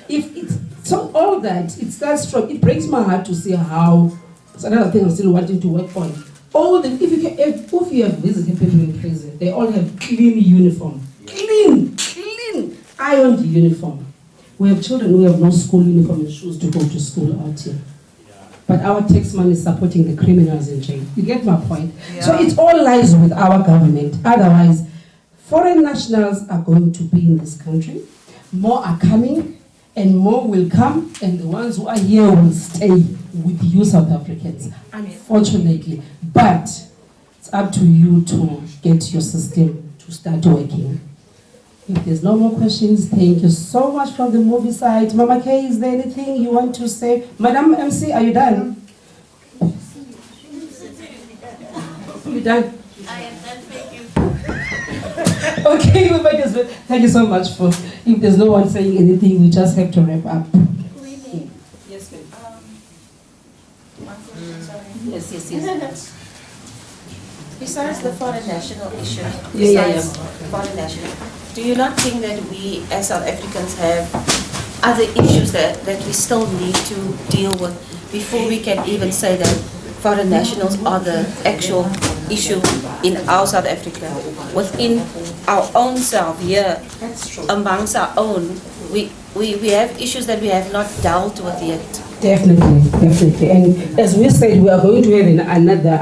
if it's so all that, it starts from, it breaks my heart to see how, it's another thing I'm still wanting to work on. If you have visited people in prison, they all have clean uniform. Clean, ironed uniform. We have children who have no school uniform and shoes to go to school out here. But our tax money is supporting the criminals in jail. You get my point? Yeah. So it all lies with our government. Otherwise, foreign nationals are going to be in this country. More are coming, and more will come, and the ones who are here will stay with you South Africans, unfortunately. But it's up to you to get your system to start working. If there's no more questions, thank you so much from the movie side. Mama K, is there anything you want to say? Madam MC, are you done? You done? I am done, thank you. Okay, we might as well. Thank you so much for, if there's no one saying anything, we just have to wrap up. Yes, ma'am. Yes. Besides the foreign national issue, foreign national, do you not think that we as South Africans have other issues that we still need to deal with before we can even say that foreign nationals are the actual issue in our South Africa? Within our own self here, amongst our own, we have issues that we have not dealt with yet. Definitely. And as we said, we are going to have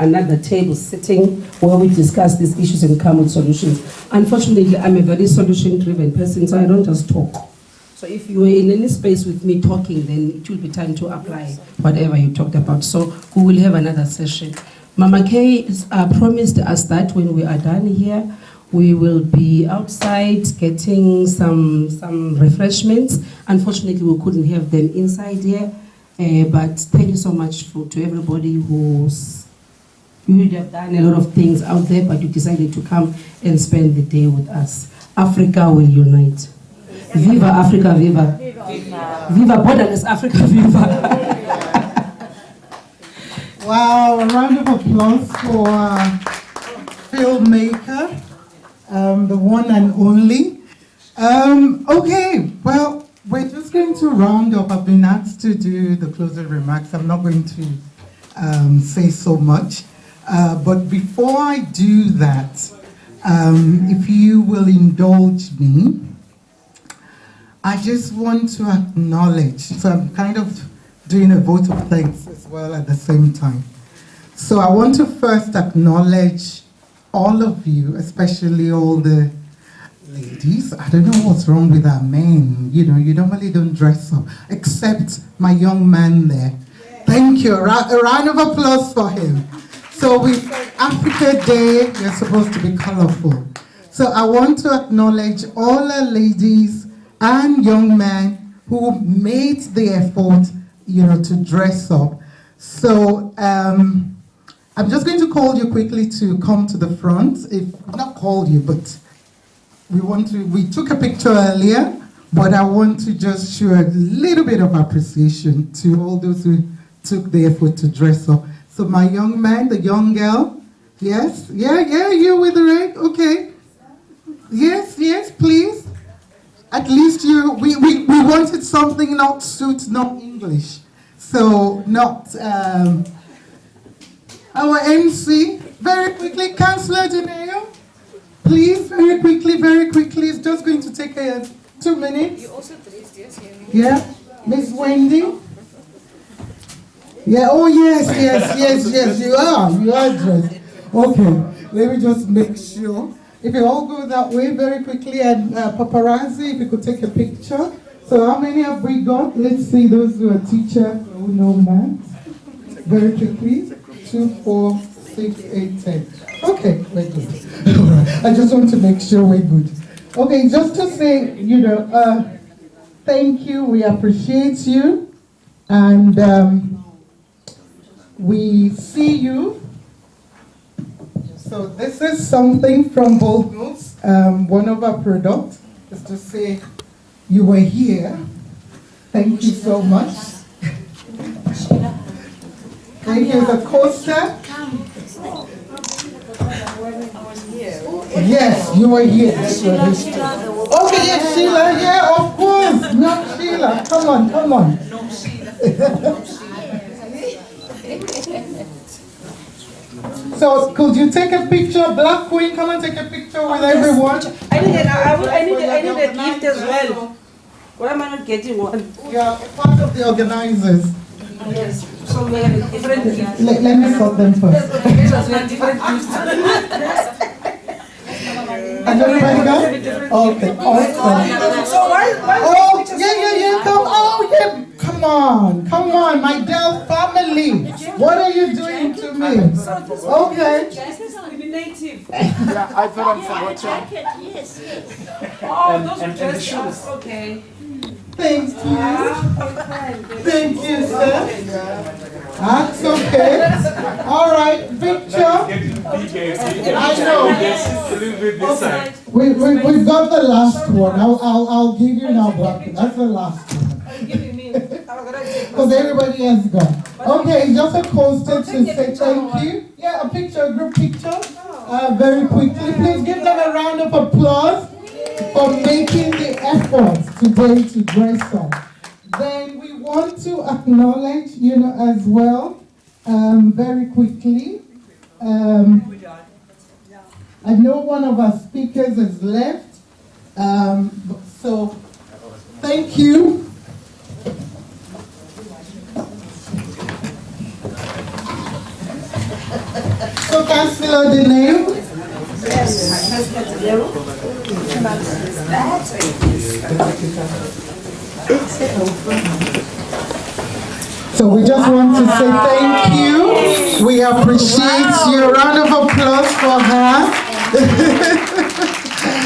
another table sitting where we discuss these issues and come with solutions. Unfortunately, I'm a very solution-driven person, so I don't just talk. So if you are in any space with me talking, then it will be time to apply whatever you talked about. So we will have another session. Mama K promised us that when we are done here, we will be outside getting some refreshments. Unfortunately, we couldn't have them inside here. But thank you so much to everybody who's, you would have done a lot of things out there, but you decided to come and spend the day with us. Africa will unite. Viva Africa, viva. Viva borderless Africa, viva. Wow, a round of applause for filmmaker, the one and only. Okay, well, we're just going to round up. I've been asked to do the closing remarks. I'm not going to say so much. But before I do that, if you will indulge me, I just want to acknowledge, so I'm kind of doing a vote of thanks as well at the same time. So I want to first acknowledge all of you, especially all the ladies. I don't know what's wrong with our men. You know, you normally don't dress up, except my young man there. Thank you. A round of applause for him. So with Africa Day, you're supposed to be colorful. So I want to acknowledge all the ladies and young men who made the effort, you know, to dress up. So I'm just going to call you quickly to come to the front. If not call you, but we took a picture earlier, but I want to just show a little bit of appreciation to all those who took the effort to dress up. So my young man, the young girl, yes, yeah, you with the red, okay. Yes, please. At least we wanted something not suit, not English. So not, our MC, very quickly, Councillor Deneo, please, very quickly, it's just going to take 2 minutes. You also dressed, yes? Yeah, Miss Wendy. Yeah, oh yes, you are dressed. Okay, let me just make sure. If you all go that way very quickly, and paparazzi, if you could take a picture. So how many have we got? Let's see those who are teacher, who know math. Very quickly, 2, 4, 6, 8, 10. Okay, we're good. All right. I just want to make sure we're good. Okay, just to say, you know, thank you, we appreciate you, and we see you. So this is something from Bold Moves, one of our products, is to say you were here. Thank you so much. Thank you. The coaster. Yes, you were here. Okay, yes, Sheila. Yeah, of course. Not Sheila. Come on. So could you take a picture, Black Queen? Come and take a picture with everyone. I need a gift as well. Why am I not getting one? Yeah, part of the organizers. Yes. So we have different gifts. Let me sort them first. And everybody got? Okay, awesome. So why oh, yeah, come on, my Dell family. What are you doing to me? Okay. Native. Yeah, I thought I'm forgotten. Yes. Oh, those and the shoes. Okay. Thank you. Thank you, sir. That's okay. All right, picture. I know. Okay. We've got the last one. I'll give you now, Black. That's the last one. Because everybody has gone. Okay, just a coaster to say thank you. Yeah, a picture, a group picture. Very quickly, please give them a round of applause for making the effort today to dress up. Then we want to acknowledge, you know, as well, very quickly. I know one of our speakers has left, so thank you. So Councillor Deneo. So we just want to say thank you. We appreciate you. A round of applause for her.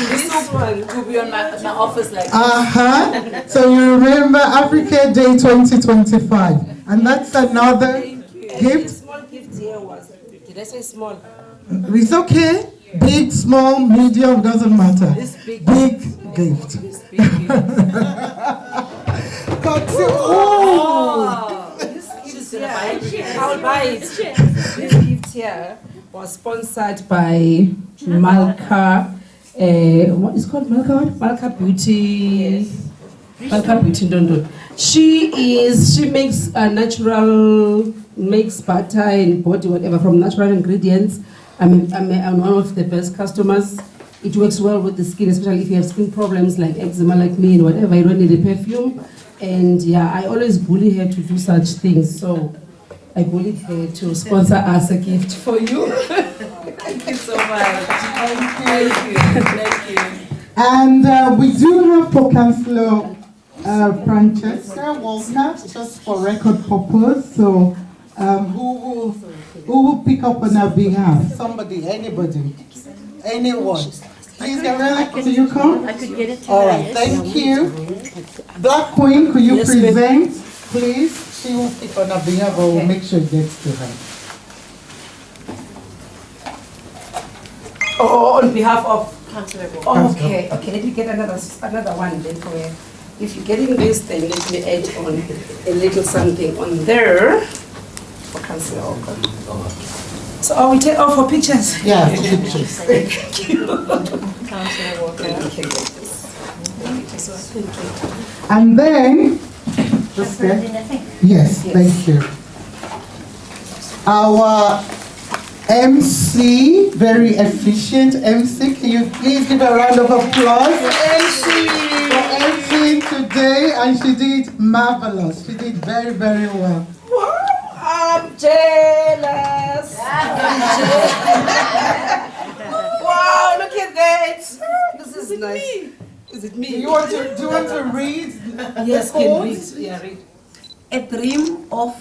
This one will be on my office like this. So you remember Africa Day 2025. And that's another gift. Small gift here was. Did I say small? It's okay. Big, small, medium, doesn't matter. Big gift. This big gift. This gift here. I'll buy it. This gift here was sponsored by Malka. What is called Malka? Malka Beauty. Yes. Malka Beauty in London. She makes makes butter and body whatever from natural ingredients. I'm one of the best customers. It works well with the skin, especially if you have skin problems like eczema, like me, and whatever. You don't need a perfume. And yeah, I always bully her to do such things. So I bullied her to sponsor us a gift for you. Thank you so much. Thank you. And we do have for Councillor Francesca Walker, just for record purpose. So who will pick up on our behalf? Somebody, anybody, anyone. Please, Gabriella, could you come? I could get it. All right, thank you. Black Queen, could you present, please? She will pick on our behalf, but we'll make sure it gets to her. Oh, on behalf of Councillor Walker. Oh, okay, let me get another one then for you. If you're getting this, then let me add on a little something on there for Councillor Walker. So we take off for pictures? Yeah, for pictures. Thank you. Councillor Walker. And then, just there. Yes, thank you. Our MC, very efficient MC. Can you please give a round of applause for MC today? And she did marvelous. She did very, very well. I'm jealous. Wow, look at that. This is nice. Is it me? Do you want to read? Yes, can read. Yeah, read. A dream of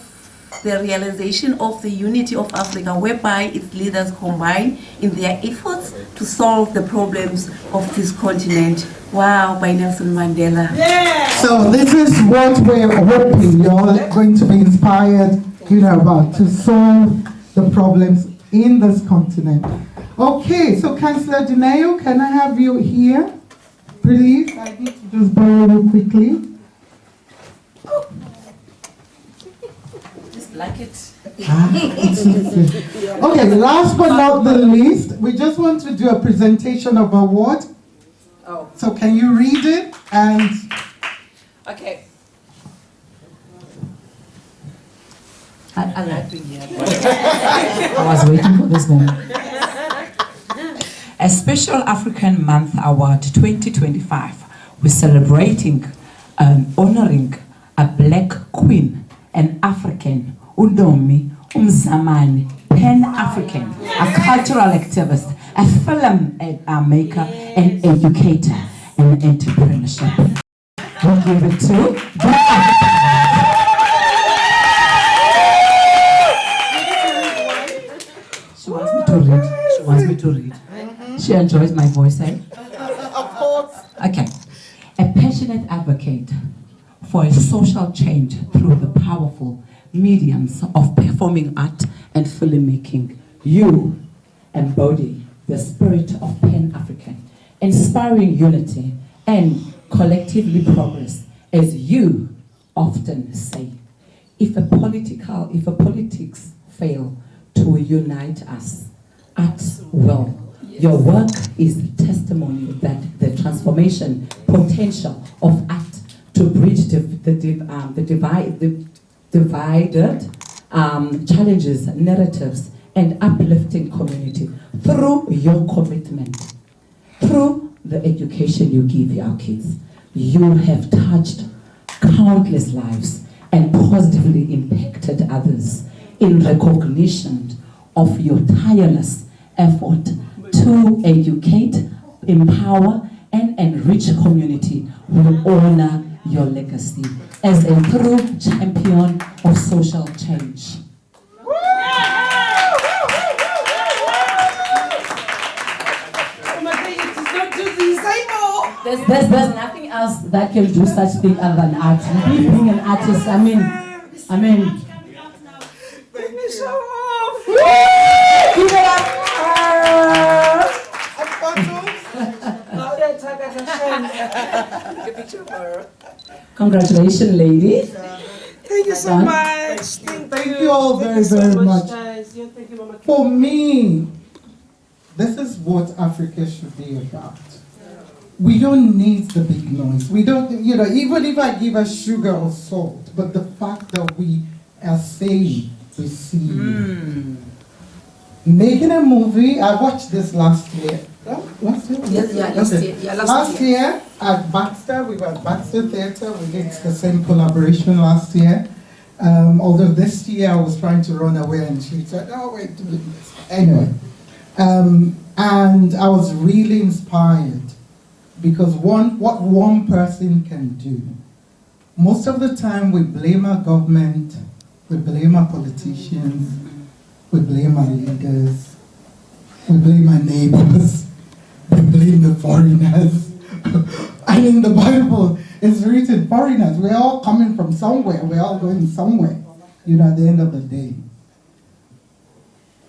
the realization of the unity of Africa, whereby its leaders combine in their efforts to solve the problems of this continent. Wow, by Nelson Mandela. Yeah. So this is what we're hoping you're going to be inspired, about to solve the problems in this continent. Okay, so Councillor Dineo, can I have you here, please? I need to just borrow you quickly. Like it. Okay, last but not the least, we just want to do a presentation of award. Oh. So can you read it? And okay. I like being here. I was waiting for this moment. A Special African Month Award 2025. We're celebrating and honoring a Black Queen, an African, Udomi, Umzamani, Pan-African, a cultural activist, a film maker, an educator, and entrepreneurship. We'll give it to She wants me to read. She wants me to read. She enjoys my voice, eh? Of course. Okay. A passionate advocate for a social change through the powerful mediums of performing art and filmmaking. You embody the spirit of Pan-African, inspiring unity and collectively progress, as you often say. If politics fail to unite us, art will. Your work is testimony that the transformation potential of art to bridge the divided challenges, narratives, and uplifting community through your commitment, through the education you give our kids. You have touched countless lives and positively impacted others in recognition of your tireless effort to educate, empower, and enrich community. We honor your legacy as a true champion of social change. There's nothing else that can do such thing other than art. Being an artist, I mean, Amen. Let me show off. Give it up. Congratulations, ladies. Thank you so much. Thank you all very, very much. Guys. Yeah, thank you, Mama. For me, this is what Africa should be about. We don't need the big noise. We don't, even if I give us sugar or salt, but the fact that we are saying we see you. Making a movie, I watched this last year. Last year? Last year at Baxter, we were at Baxter Theatre. We did the same collaboration last year. Although this year I was trying to run away and she said, "Oh, we're doing this." Anyway, and I was really inspired because what one person can do. Most of the time we blame our government, we blame our politicians, we blame our leaders, we blame our neighbors, we blame the foreigners. And in the Bible, it's written, foreigners, we're all coming from somewhere, we're all going somewhere, at the end of the day.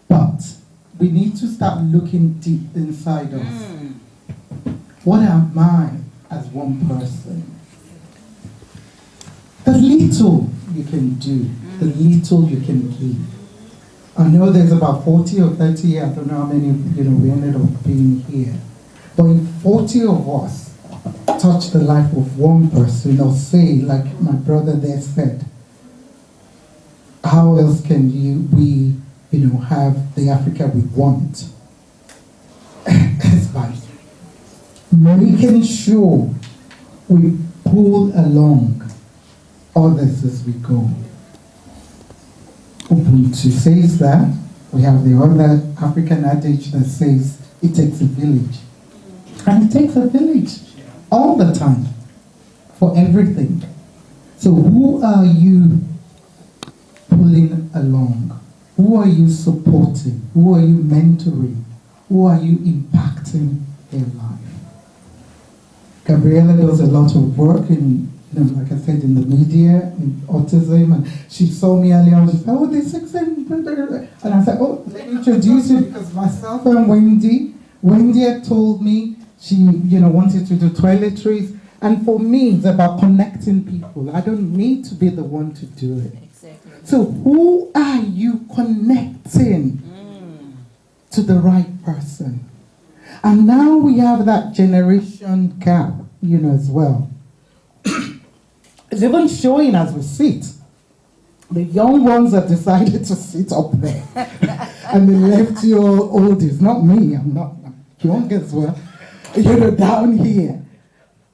But we need to start looking deep inside us. What am I as one person? The little you can do, the little you can give. I know there's about 40 or 30, I don't know how many, we ended up being here. But if 40 of us touch the life of one person, or say, like my brother there said, how else can we have the Africa we want? It's by making sure we pull along others as we go. Ubuntu says that. We have the other African adage that says it takes a village. And it takes a village all the time for everything. So who are you pulling along? Who are you supporting? Who are you mentoring? Who are you impacting their life? Gabriella does a lot of work in, like I said, in the media, in autism, and she saw me earlier on. She said, "Oh, there's 16." And I said, "Oh, let me introduce you," because myself and Wendy had told me she, wanted to do toiletries. And for me, it's about connecting people. I don't need to be the one to do it. Exactly. So who are you connecting to the right person? And now we have that generation gap, as well. It's even showing as we sit. The young ones have decided to sit up there. And they left you all oldies. Not me, I'm not young as well. Down here.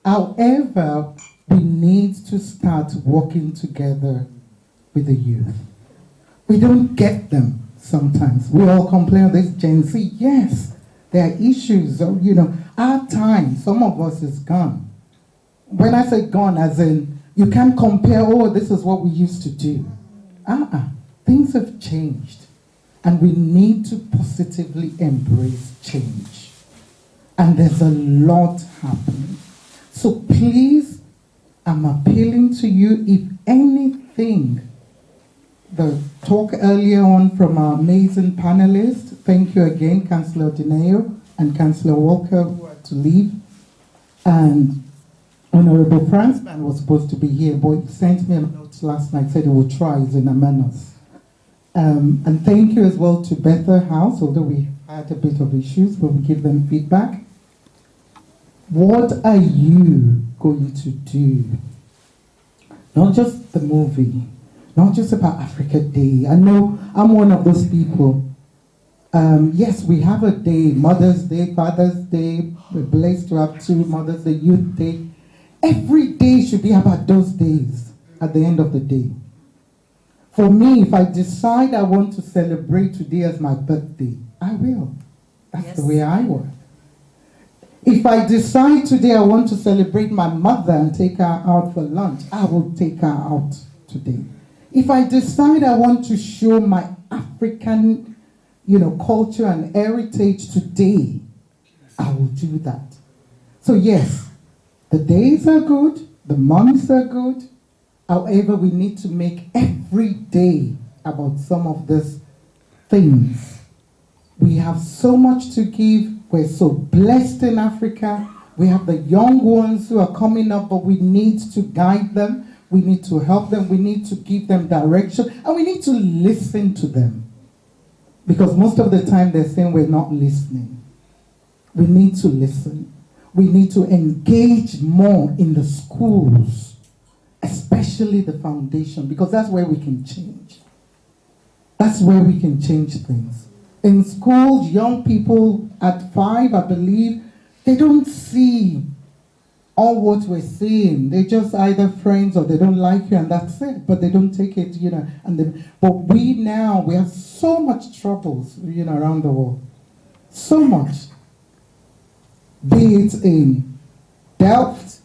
However, we need to start working together with the youth. We don't get them sometimes. We all complain of this Gen Z. Yes, there are issues. Our time, some of us is gone. When I say gone, as in, you can't compare, oh, this is what we used to do. Things have changed. And we need to positively embrace change. And there's a lot happening. So please, I'm appealing to you, if anything, the talk earlier on from our amazing panelists, thank you again, Councillor Dineo and Councillor Walker, who had to leave, and Honorable Franzman was supposed to be here, but he sent me a note last night, said he would try, he's in Amanos. And thank you as well to Bethel House, although we had a bit of issues, but we give them feedback. What are you going to do? Not just the movie, not just about Africa Day. I know I'm one of those people. Yes, we have a day, Mother's Day, Father's Day. We're blessed to have 2 Mother's Day, Youth Day. Every day should be about those days at the end of the day. For me, if I decide I want to celebrate today as my birthday, I will. That's the way I work. If I decide today I want to celebrate my mother and take her out for lunch, I will take her out today. If I decide I want to show my African, culture and heritage today, I will do that. So yes, the days are good, the months are good. However, we need to make every every day about some of these things. We have so much to give. We're so blessed in Africa. We have the young ones who are coming up, but we need to guide them. We need to help them. We need to give them direction. And we need to listen to them. Because most of the time they're saying we're not listening. We need to listen. We need to engage more in the schools, especially the foundation, because that's where we can change. That's where we can change things. In schools, young people at 5, I believe, they don't see all what we're saying. They're just either friends or they don't like you and that's it. But they don't take it, you know. But we have so much troubles, you know, around the world. So much. Be it in Delft,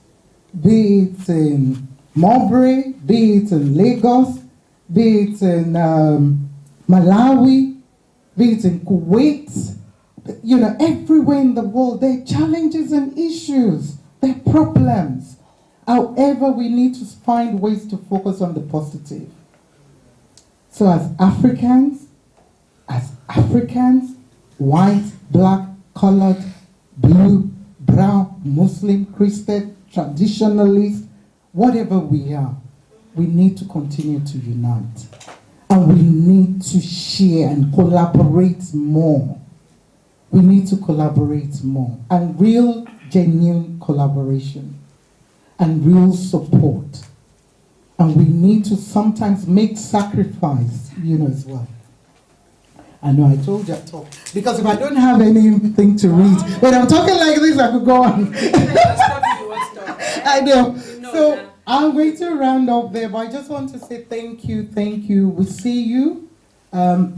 be it in Marbury, be it in Lagos, be it in Malawi, be it in Kuwait, you know, everywhere in the world, there are challenges and issues, there are problems. However, we need to find ways to focus on the positive. So as Africans, white, black, colored, blue, brown, Muslim, Christian, traditionalist, whatever we are, we need to continue to unite. And we need to share and collaborate more. We need to collaborate more. And real, genuine collaboration. And real support. And we need to sometimes make sacrifice, you know, as well. I know I told you I talk. Because if I don't have anything to read, when I'm talking like this, I could go on. I know. So I'm going to round up there, but I just want to say thank you. We see you.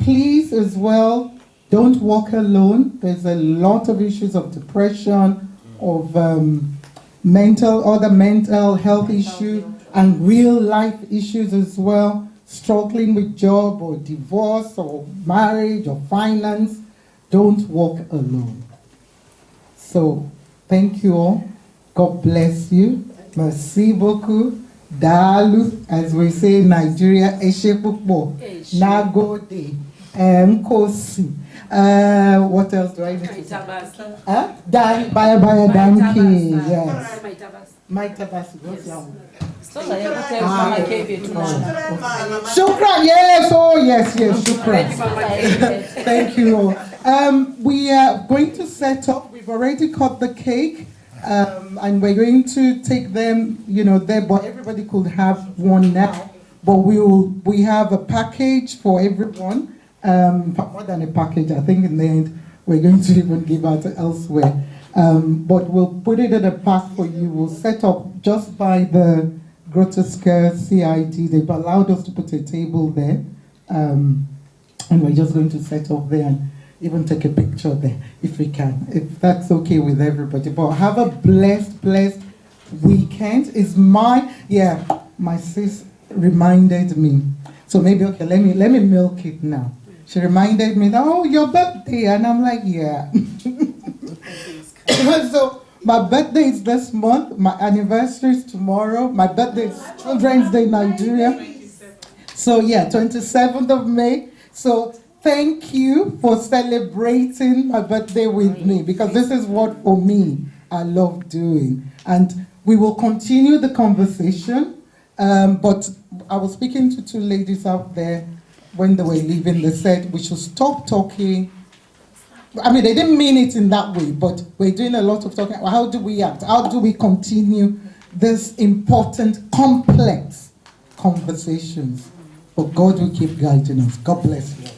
Please as well, don't walk alone. There's a lot of issues of depression, of other mental health issues, and real life issues as well. Struggling with job or divorce or marriage or finance. Don't walk alone. So thank you all. God bless you. Merci beaucoup. Dalu, as we say in Nigeria, Eshe Pukbo. Nagode. Kosi. What else do I need to say? Baya Danki. Yes. Maitabasi. What's that one? Shukran, yes, oh yes, shukran. Thank you all. We are going to set up, we've already cut the cake, and we're going to take them, you know, there, but everybody could have one now. But we have a package for everyone, more than a package, I think in the end, we're going to even give out elsewhere. But we'll put it in a pack for you. We'll set up just by the Grotesque CIT. They've allowed us to put a table there, and we're just going to set up there and even take a picture there if we can, if that's okay with everybody. But have a blessed weekend. Is my sis reminded me, so maybe okay, let me milk it now. She reminded me that, oh, your birthday, and I'm like, yeah. So my birthday is this month, my anniversary is tomorrow, my birthday is Children's Day in Nigeria. So yeah, 27th of May. So thank you for celebrating my birthday with me, because this is what, for me, I love doing. And we will continue the conversation, but I was speaking to 2 ladies out there when they were leaving. They said we should stop talking. I mean, they didn't mean it in that way, but we're doing a lot of talking. How do we act? How do we continue this important, complex conversations? But God will keep guiding us. God bless you.